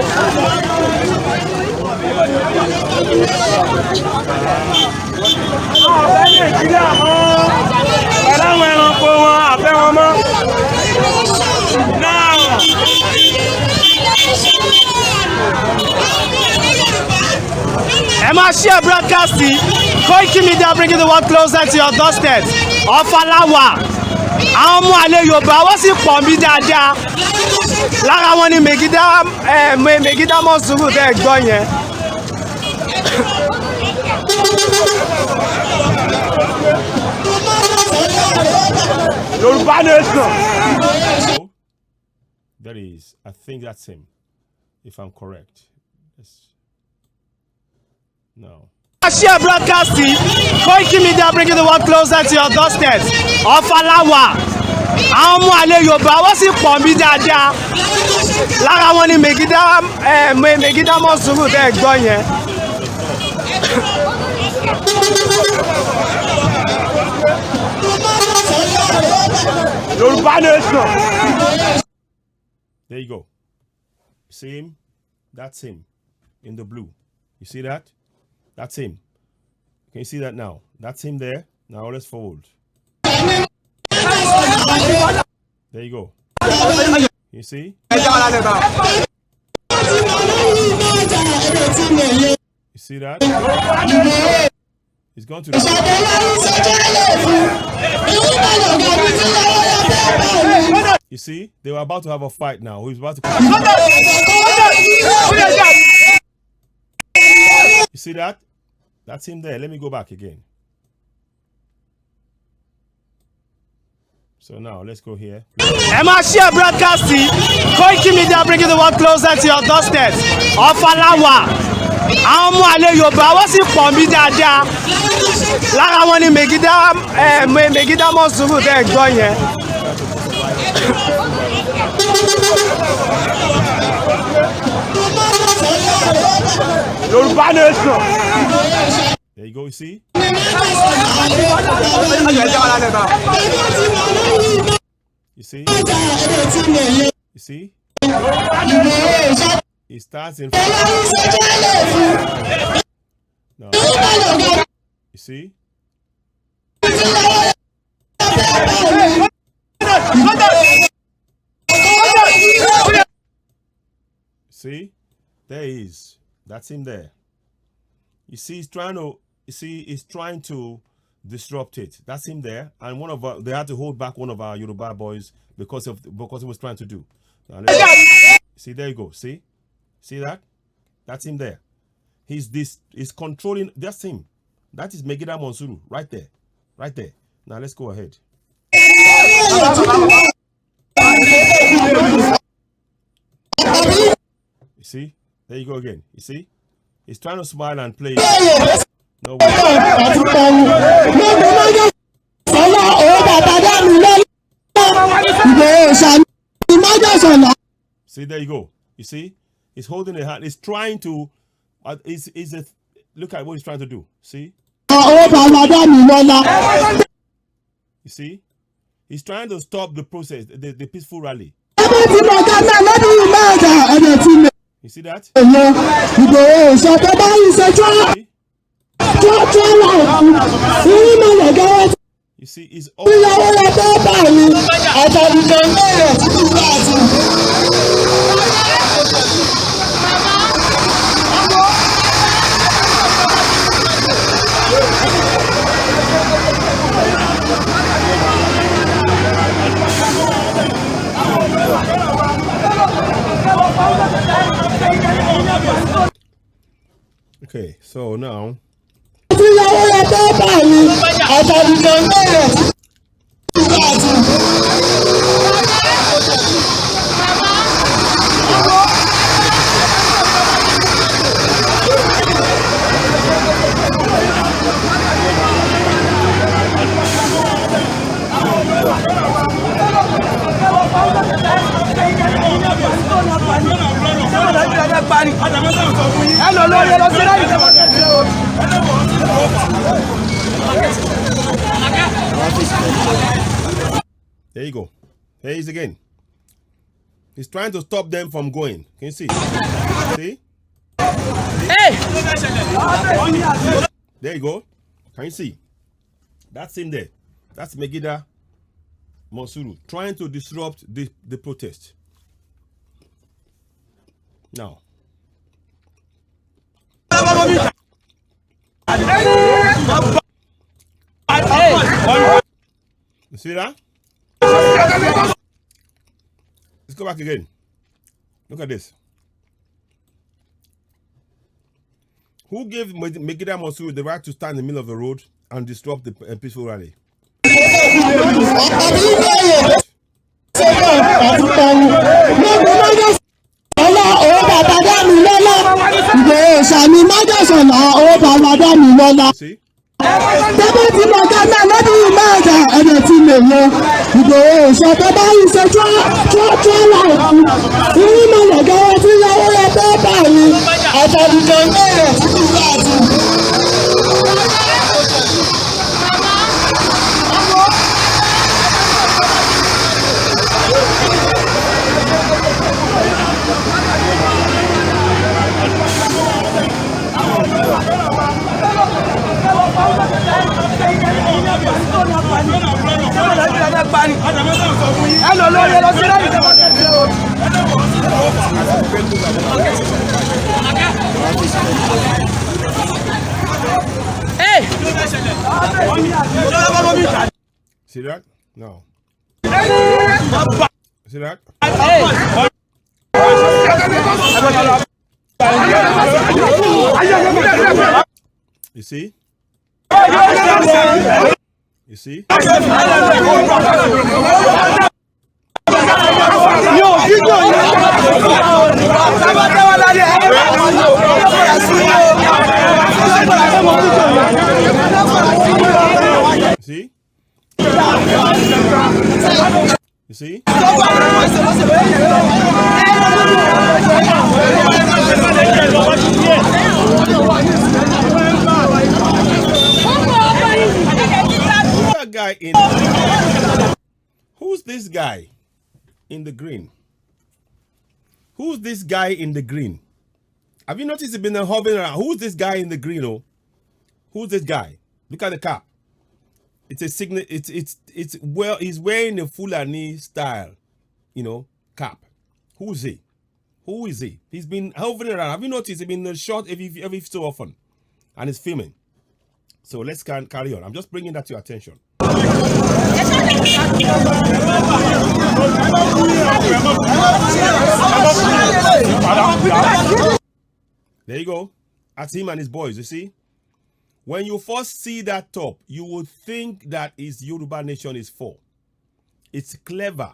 Àfẹ́ Nàìjíríà mọ́. Pẹ̀lú àwọn ẹranko wọn, àfẹ́ wọn mọ́. Náà. Ẹ máa ṣe broadcast yìí. Koiki Media bringing the world closer to your doorstep. Ọ̀fàláwà. Àwọn ọmọ àlè Yorùbá wọ́n sì pọ̀ mí dáadáa. Lára wọn ni Megida Monsuru tẹ́ ẹ gbọ́ yẹn. Yoruba nation. That is, I think that's him, if I'm correct. Yes. No. Share broadcast yìí. Koiki Media bringing the world closer to your doorstep. Ọ̀fàláwà. Àwọn ọmọ àlè Yorùbá wọ́n sì pọ̀ mí dáadáa. Lára wọn ni Megida Monsuru tẹ́ ẹ gbọ́ yẹn. Yoruba nation. There you go. See him? That's him in the blue. You see that? That's him. Can you see that now? That's him there. Now let's forward. There you go. You see? You see that? He's going to the You see? They were about to have a fight now. He's about to You see that? That's him there. Let me go back again. So now let's go here. Ẹ máa ṣe broadcast yìí. Koiki Media bringing the world closer to your doorstep. Ọ̀fàláwà. Àwọn ọmọ àlè Yorùbá wọ́n sì pọ̀ mí dáadáa. Lára wọn ni Megida Monsuru tẹ́ ẹ gbọ́ yẹn. Yoruba nation. There you go, you see? You see? You see? He starts in front. No. You see? See? There he is. That's him there. You see, he's trying to disrupt it. That's him there. And they had to hold back one of our Yoruba boys because he was trying to do. See, there you go. See that? That's him there. He's controlling. That's him. That is Megida Monsuru right there. Right there. Now let's go ahead. You see? There you go again. You see? He's trying to smile and play. No way. See, there you go. You see, he's holding a hand. He's trying to. Look at what he's trying to do. See. You see, he's trying to stop the process, the peaceful rally. You see that? You see, he's all. Okay, so now. There you go. Here he is again. He's trying to stop them from going. Can you see? See? Hey! There you go. Can you see? That's in there. That's Megida Monsuru trying to disrupt the protest. Now. You see that? Let's go back again. Look at this. Who gave Megida Monsuru the right to stand in the middle of the road and disrupt the peaceful rally? See? Hey! See that? No. See that? You see? You see? See? You see? Who's this guy in the green? Who's this guy in the green? Have you noticed he's been hovering around? Who's this guy in the green? Oh, who's this guy? Look at the cap. It's a signal. It's well. He's wearing a Fulani style, cap. Who's he? Who is he? He's been hovering around. Have you noticed he's been shot every so often, and he's filming. So let's carry on. I'm just bringing that to your attention. There you go. That's him and his boys, you see? When you first see that top, you would think that is Yoruba Nation is for. It's clever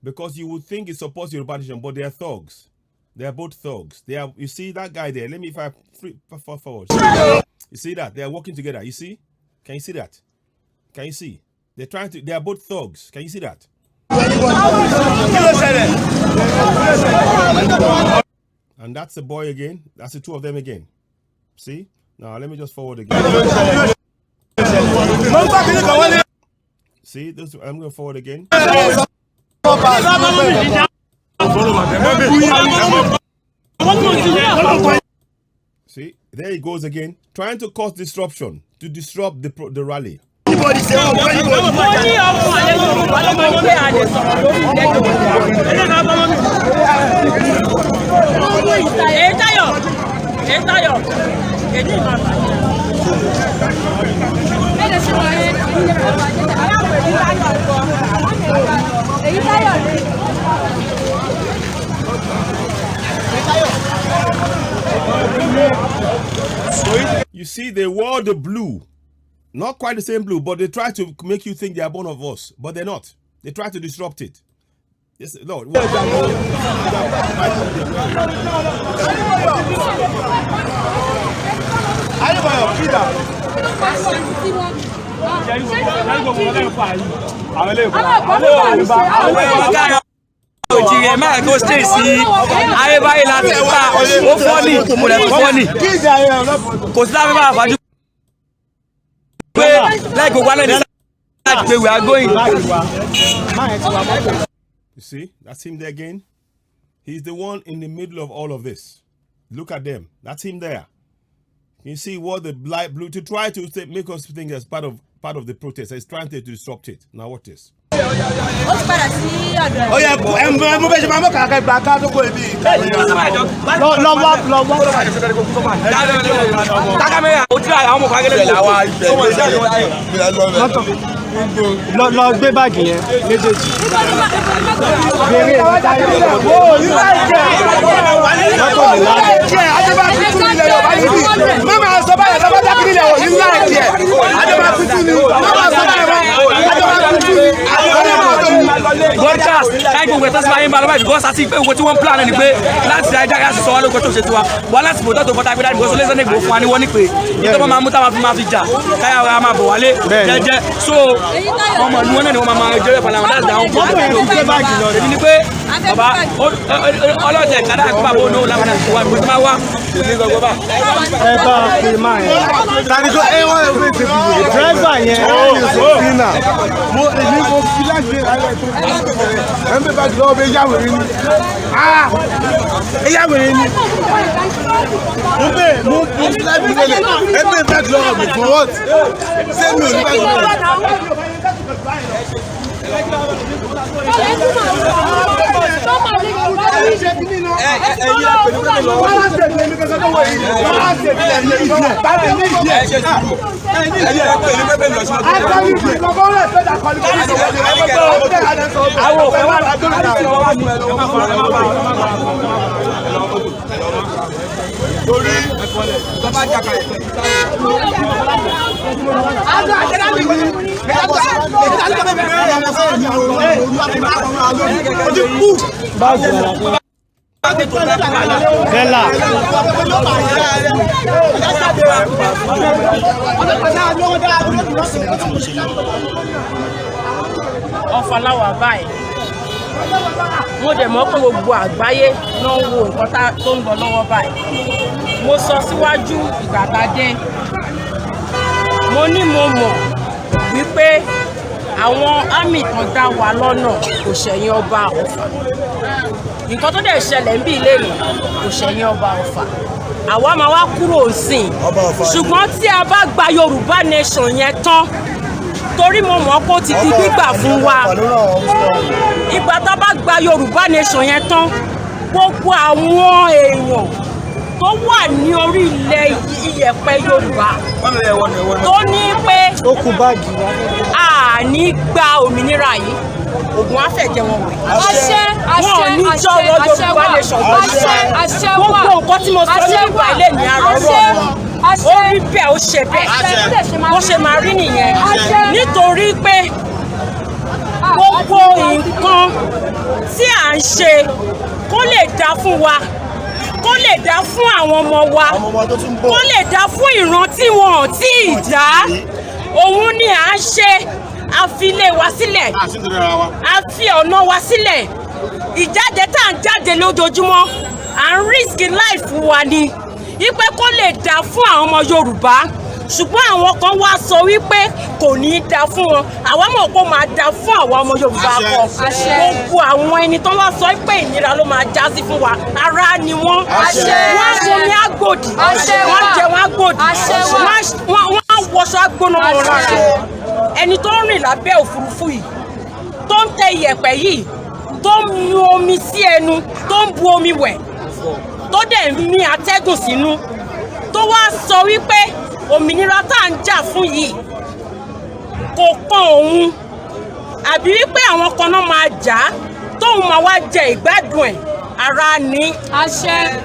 because you would think it supports Yoruba Nation, but they are thugs. They are both thugs. They are. You see that guy there? Let me if I forward. You see that? They are working together. You see? Can you see that? Can you see? They're trying to, they are both thugs. Can you see that? And that's the boy again. That's the two of them again. See? Now let me just forward again. See? This, I'm going to forward again. See? There he goes again. Trying to cause disruption. To disrupt the rally. You see, they wore the blue. Not quite the same blue, but they try to make you think they are one of us, but they're not. They try to disrupt it. Yes, Lord. Òjìrè máa kó stay sí ayébáyé láti pa ó fọ́nì kò lè fọ́nì kò sí láti máa fàájú pé lẹ́ẹ̀kọ́ wálé ní sáà pé we are going. You see, that's him there again. He's the one in the middle of all of this. Look at them. That's him there. You see what the light blue to try to make us think as part of the protest. He's trying to disrupt it. Now what is? Oh yeah, lọ gbé báàgì yẹn méjèèjì. Broadcast káyọ̀ gbogbo ẹ̀tọ́ sí máa ń bá lọ́wọ́ ìdíkọ́ sátì pé owó tí wọ́n ń plan ni pé láti ajá yà sí sọ wá lóko tó ṣe tiwa wọ́n láti bò tó fọ́tà gbéra ìgbésọ lẹ́sẹ̀ ní ìgbò fún wa ní wọ́n ní pé ìtọ́ máa mú táwọn máa fi jà káyà wa máa bọ̀ wálé jẹ́jẹ́ so ọmọ ìlú wọn náà ni wọ́n máa jẹ́ ìpàlà wọn láti dáhùn fún èmi ni pé bàbá ọlọ́ọ̀tẹ̀ kádà àkóbá bó náà lábàdà tó wà nígbà tó máa wá kò ní gbogbo bá. ẹ bá a fi máa yẹn. tàbíkọ ẹ wọ́n ẹ wọ́n ti fi dírẹ́fà yẹn mo èmi mo fi láti alẹ́ tó ẹ ń bẹ bá jùlọ ọbẹ̀ yá wèrè ni ẹ yá wèrè ni mo fi láti lélẹ̀ ẹ bẹ bá jùlọ ọbẹ̀ for what ṣé mi ò ní bá jùlọ ọbẹ̀. Bella. Ọ̀fọ̀láwà báyìí mo dẹ̀ mọ̀ pé gbogbo àgbáyé náà ń wo nǹkan tó ń lọ lọ́wọ́ báyìí mo sọ síwájú ìgbà tá a dé mo ní mo mọ̀ wípé àwọn àmì kan dá wa lọ́nà kò ṣẹ̀yìn ọba Ọ̀fà nǹkan tó dẹ̀ ṣẹlẹ̀ ń bí ilé mi kò ṣẹ̀yìn ọba Ọ̀fà àwa máa wá kúrò nsìn ṣùgbọ́n tí a bá gba Yorùbá nation yẹn tán torí mo mọ̀ pé ó ti di gbígbà fún wa ìgbà tá a bá gba Yorùbá nation yẹn tán gbogbo àwọn èèyàn tó wà ní orí ilẹ̀ iyẹ̀pẹ̀ Yorùbá tó ní pé a ní gba òmìnira yìí ògùn afẹ́jẹ́ wọn wẹ̀. wọn ò ní jọ lọ́jọ́ Yorùbá nation gbogbo nǹkan tí mo sọ nípa ilé ní àrọ́rọ́ ó rí bẹ́ẹ̀ ó ṣe bẹ́ẹ̀ bó ṣe máa rí nìyẹn nítorí pé gbogbo nǹkan tí à ń ṣe kó lè dá fún wa kó lè dá fún àwọn ọmọ wa kó lè dá fún ìran tí wọn ò tí ì dá òun ni à ń ṣe àfilé wa sílẹ̀ àfi ọ̀nà wa sílẹ̀ ìjáde tá à ń jáde lójoojúmọ́ à ń risk life wa ni wípé kó lè dá fún àwọn ọmọ Yorùbá ṣùgbọ́n àwọn kan wá sọ wípé kò ní í dá fún wọn àwa mọ̀ pé ó máa dá fún àwọn ọmọ Yorùbá kan gbogbo àwọn ẹni tó wá sọ pé ìnira ló máa já sí fún wa ara ni wọ́n wọ́n bomi agbòdì wọ́n jẹun agbòdì wọ́n wọṣọ agbóná wọn lára ẹni tó ń rìn lábẹ́ òfurufú yìí tó ń tẹ iyẹ̀pẹ̀ yìí tó ń mu omi sí ẹnu tó ń bu omi wẹ̀ tó dẹ̀ ń mí atẹ́gùn sínú tó wá sọ wípé òmìnira tá à ń jà fún yìí kò pọn òun àbí wípé àwọn kan náà máa jà á tóun máa wá jẹ ìgbádùn ẹ̀ ara ní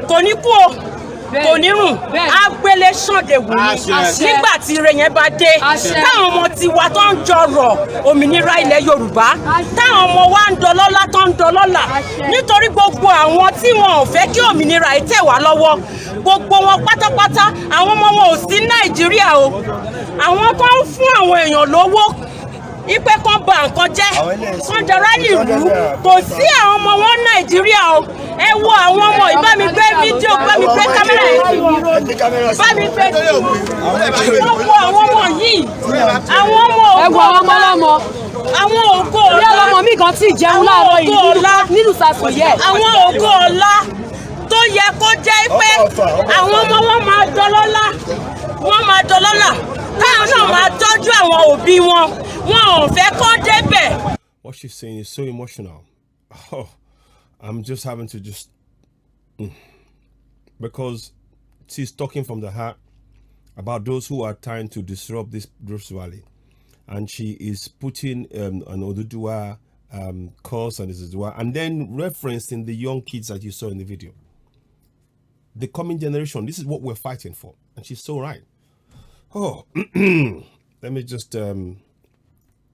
kò ní kú o kò ní rùn agbélé ṣàndé wù ní nígbà tí ire yẹn bá dé táwọn ọmọ tiwa tó ń jọrọ òmìnira ilẹ̀ Yorùbá táwọn ọmọ wa ń dọlọ́lá tó ń dọlọ́lá nítorí gbogbo àwọn tí wọn ò fẹ́ kí òmìnira yìí tẹ̀ wá lọ́wọ́ gbogbo wọn pátápátá àwọn ọmọ wọn ò sí Nàìjíríà o àwọn kan ń fún àwọn èèyàn lówó ipe kan ba nǹkan jẹ́ kan dára nílùú kò sí àwọn ọmọ wọn Nàìjíríà o ẹ wo àwọn ọmọ yìí bá mi gbé fídíò bá mi gbé kámẹ́rà yìí bá mi gbé gbogbo àwọn ọmọ yìí àwọn ọmọ ògo àwọn ògo ọlá ọmọ mi kan tí jẹun láàárọ̀ yìí nínú sàṣùyẹ àwọn ògo ọlá tó yẹ kó jẹ́ pé àwọn ọmọ wọn máa dọlọ́lá táwọn náà máa tọ́jú àwọn òbí wọn ò fẹ́ kó débẹ̀. What she's saying is so emotional. Oh, I'm just having to because she's talking from the heart about those who are trying to disrupt this rally, and she is putting an Oduduwa course and Oduduwa, and then referencing the young kids that you saw in the video. The coming generation, this is what we're fighting for, and she's so right. Oh, let me just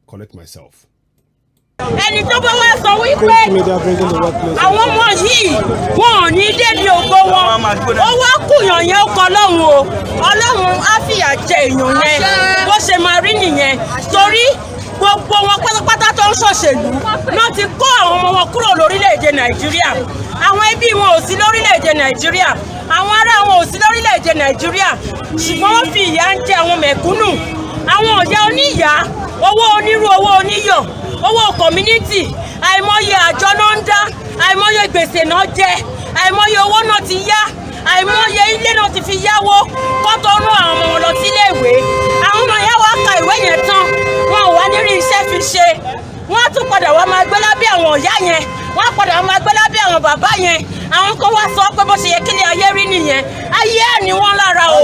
collect myself. ẹni tó bá wá sọ wípé àwọn ọmọ yìí wọn ò ní débi ògo wọn ó wá kùyàn yẹn ó kọ Ọlọ́run o Ọlọ́run á fìyà jẹ èèyàn yẹn bó ṣe máa rí nìyẹn torí gbogbo wọn pátápátá tó ń ṣòṣèlú náà ti kó àwọn ọmọ wọn kúrò lórílẹ̀‐èdè Nàìjíríà àwọn ẹbí wọn ò sí lórílẹ̀‐èdè Nàìjíríà àwọn ará wọn ò sí lórílẹ̀‐èdè Nàìjíríà ṣùgbọ́n wọ́n fi ìyà ń jẹ àwọn mẹ̀kúnnù àwọn ọ̀yà oníyà owó onírú owó oníyọ̀ owó community àìmọye àjọ náà ń dá àìmọye gbèsè náà jẹ àìmọye owó náà ti yá àìmọye ilé náà ti fi yáwó kó tó rán àwọn ọmọ wọn lọ sílé ìwé àwọn ọmọ yẹn wá ka ìwé yẹn tán wọn ò wá ní rí iṣẹ́ fi ṣe wọ́n á tún padà wá máa gbé lábẹ́ àwọn ìyá yẹn wọ́n á padà wá máa gbé lábẹ́ àwọn bàbá yẹn àwọn kan wá sọ pé bó ṣe yẹ kí ni ayé rí nìyẹn ayé ẹ̀ ní wọ́n lára o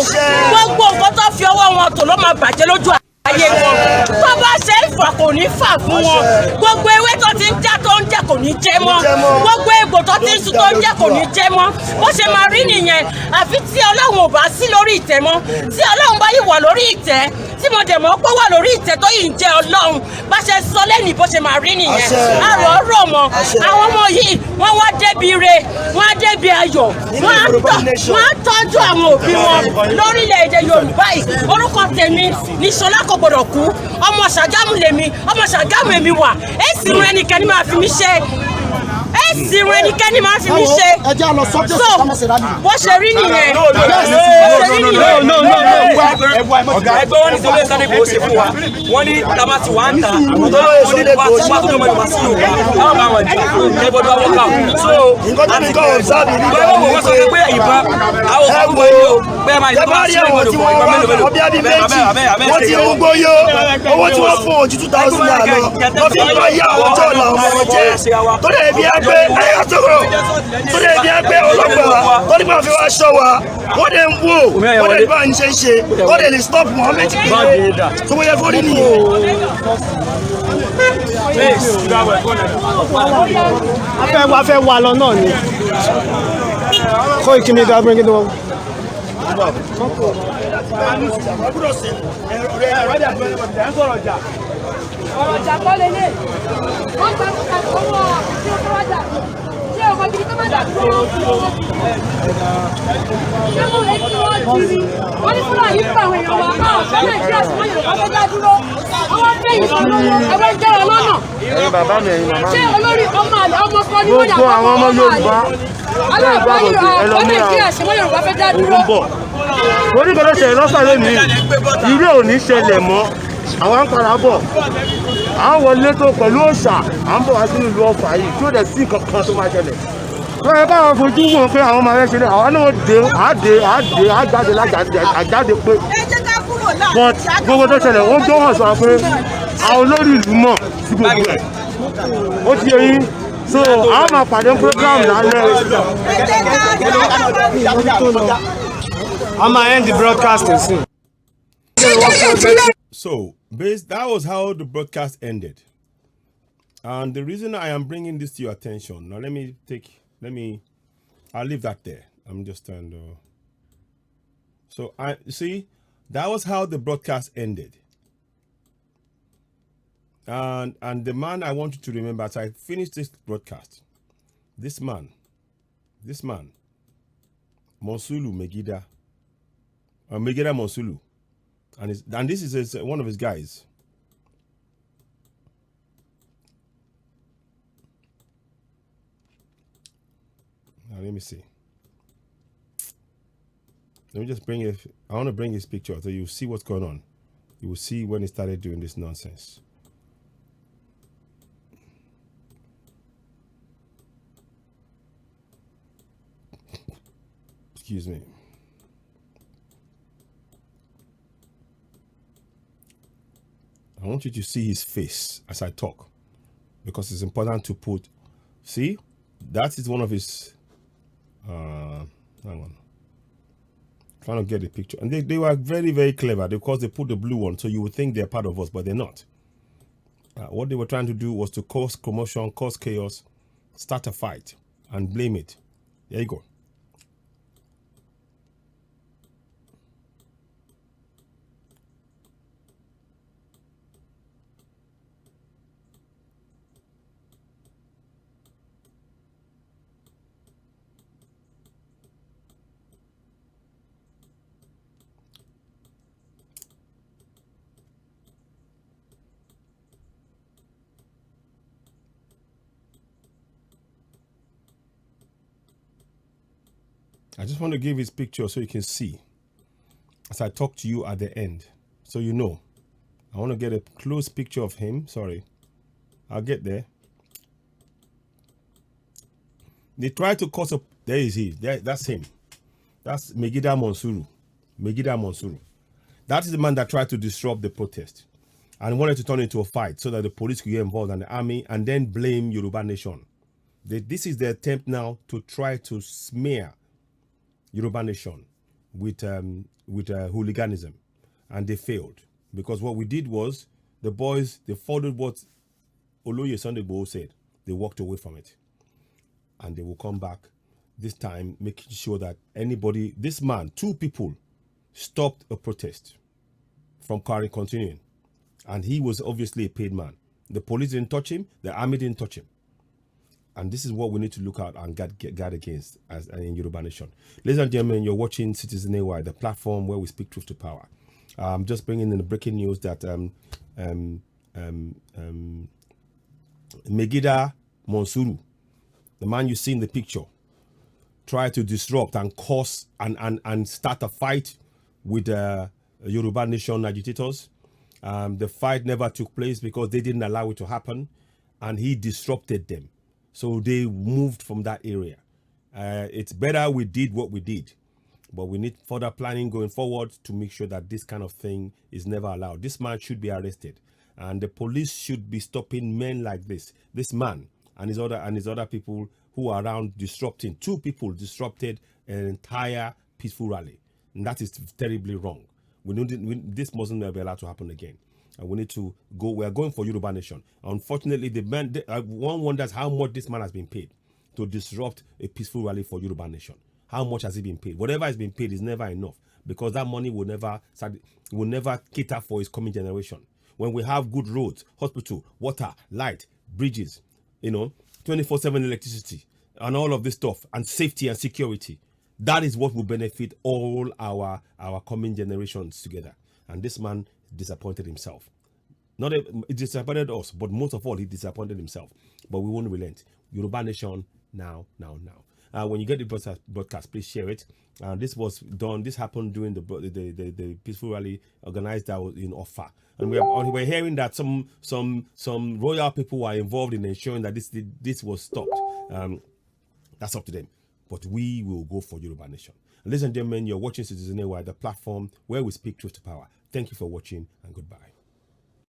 gbogbo nǹkan tó fi ọwọ́ wọn tò ló máa bàjẹ́ lójú ayé wọn tó bá ṣe é fà kò ní fà fún wọn gbogbo ewé tó ti ń já tó ń jẹ kò ní jẹ mọ́ gbogbo egbò tó ti ń sun tó ń jẹ kò ní jẹ mọ́ bó ṣe máa rí nìyẹn àfi tí Ọlọ́run ò bá sí lórí ìtẹ́ mọ́ tí Ọlọ́run bá yìí wà lórí ìtẹ́ tí mo dẹ̀ mọ́ pé wà lórí ìtẹ́ tó yìí ń jẹ́ Ọlọ́run bá ṣe sọ lẹ́nìí bó ṣe máa rí nìyẹn àrò ọ̀rọ̀ mọ́ àwọn ọmọ yìí wọ́n wá débi ire wọ́n á débi ayọ̀ wọ́n á tọ́jú àwọn òbí wọn lórílẹ̀‐èdè Yorùbá yìí orúkọ tèmi ní Ṣọlá kò gbọdọ̀ kú ọmọ Ṣàgámù lèmi ọmọ Ṣàgámù èmi wà èsì rẹ nìkan ni máa fi mí ṣe èsì rẹ nìkan ni máa fi mí ṣe so bó ṣe rí nìyẹn bó ṣe rí nìyẹn. ẹgbẹ́ wọn ní sọ́wọ́ ìsáré kò ṣe fún wa wọ́n ní tamati wà ń ta wọ́n ní wà tó dọ́mọ̀ ìwà sí Yorùbá àwọn bá wọn jù everybody wà work out so àti bẹ́ẹ̀ wọ́n sọ pé ìbọn àwọn òkú wọ́n yóò bẹ́ẹ̀ máa ìbọn sí ìwọ̀n ìbọn mélòó wọ́n ti ń gbóyó owó tí wọ́n fún ojú 2000 naira lọ wọ́n fi ń bá yá àwọn ọjọ́ ọ̀la ọmọ wọn jẹ́ tó lè bí ẹgbẹ́ ayélujára tó lè bí ẹgbẹ́ ọlọ́pàá tó nípa fi wá ṣọ́ wa wọ́n lè ń wò wọ́n lè bá ń ṣe ṣe wọ́n lè stop Mohammed tó wọ́n yẹ kó rí nìyẹn. a fẹ́ wà lọ náà ni kó ìkíni dá bẹ́ẹ̀ gidi wọn. ọ̀rọ̀ ìjà kọ́ lélẹ̀ wọ́n gba owó tí ó kọ́ wájà ṣé bàbá mi ẹ̀yin màmá mi gbogbo àwọn ọmọ Yorùbá ogun bọ̀ onígbọ́dọ̀ ṣẹlẹ̀ lọ́sàlẹ̀ mi ìré ò ní ṣẹlẹ̀ mọ́ àwọn ń padà bọ̀ à ń wọlé tó pẹ̀lú òòṣà à ń bọ̀ wá sínú ìlú Ọ̀fà yìí tí ó dẹ̀ sí kankan tó máa ṣẹlẹ̀ tó yẹ káwọn fojú wọn pé àwọn máa rẹ́ ṣẹlẹ̀ àwọn náà àjáde pé but gbogbo tó ṣẹlẹ̀ wọ́n gbọ́ hàn sọ pé àwọn olórí ìlú mọ̀ sí gbogbo ẹ̀ ó ti yẹ yín so àwọn máa pàdé program lálẹ́. I'm gonna end the broadcasting soon. So, that was how the broadcast ended. And the reason I am bringing this to your attention, now I'll leave that there. I'm just trying to. So, see, that was how the broadcast ended. And the man I want you to remember as I finish this broadcast, this man, Monsuru Megida Monsuru, and this is one of his guys. Now let me see. Let me just bring it. I want to bring his picture so you see what's going on. You will see when he started doing this nonsense. Excuse me. I want you to see his face as I talk, because it's important to put. See, that is one of his. Hang on. Trying to get a picture, and they were very, very clever because they put the blue one, so you would think they're part of us, but they're not. What they were trying to do was to cause commotion, cause chaos, start a fight, and blame it. There you go. I just want to give his picture so you can see as I talk to you at the end, so you know. I want to get a close picture of him. Sorry, I'll get there. They tried to cause a. There is he. That's him. That's Megida Monsuru. Megida Monsuru. That is the man that tried to disrupt the protest and wanted to turn it into a fight so that the police could get involved and the army, and then blame Yoruba Nation. This is the attempt now to try to smear Yoruba Nation with hooliganism, and they failed, because what we did was the boys, they followed what Oloye Sunday Igboho said. They walked away from it, and they will come back this time, making sure that anybody, this man, 2 people stopped a protest from continuing, and he was obviously a paid man. The police didn't touch him, the army didn't touch him. And this is what we need to look out and guard against as in Yoruba Nation. Ladies and gentlemen, you're watching Citizen AY, the platform where we speak truth to power. I'm just bringing in the breaking news that Mwgida Monsuru, the man you see in the picture, tried to disrupt and cause and start a fight with Yoruba Nation agitators. The fight never took place because they didn't allow it to happen, and he disrupted them. So they moved from that area. It's better we did what we did, but we need further planning going forward to make sure that this kind of thing is never allowed. This man should be arrested, and the police should be stopping men like this. This man and his other people who are around disrupting. 2 people disrupted an entire peaceful rally, and that is terribly wrong. This mustn't be allowed to happen again. And we need to go. We are going for Yoruba Nation. Unfortunately, one wonders how much this man has been paid to disrupt a peaceful rally for Yoruba Nation. How much has he been paid? Whatever has been paid is never enough, because that money will never cater for his coming generation. When we have good roads, hospital, water, light, bridges, 24/7 electricity, and all of this stuff, and safety and security. That is what will benefit all our coming generations together. And this man disappointed himself. Not he disappointed us, but most of all, he disappointed himself. But we won't relent. Yoruba Nation now. When you get the broadcast, please share it. This was done. This happened during the peaceful rally organized out in Offa, and we're hearing that some royal people were involved in ensuring that this was stopped. That's up to them. But we will go for Yoruba Nation. Ladies and gentlemen, you're watching Citizen AY, the platform where we speak truth to power. Thank you for watching, and goodbye.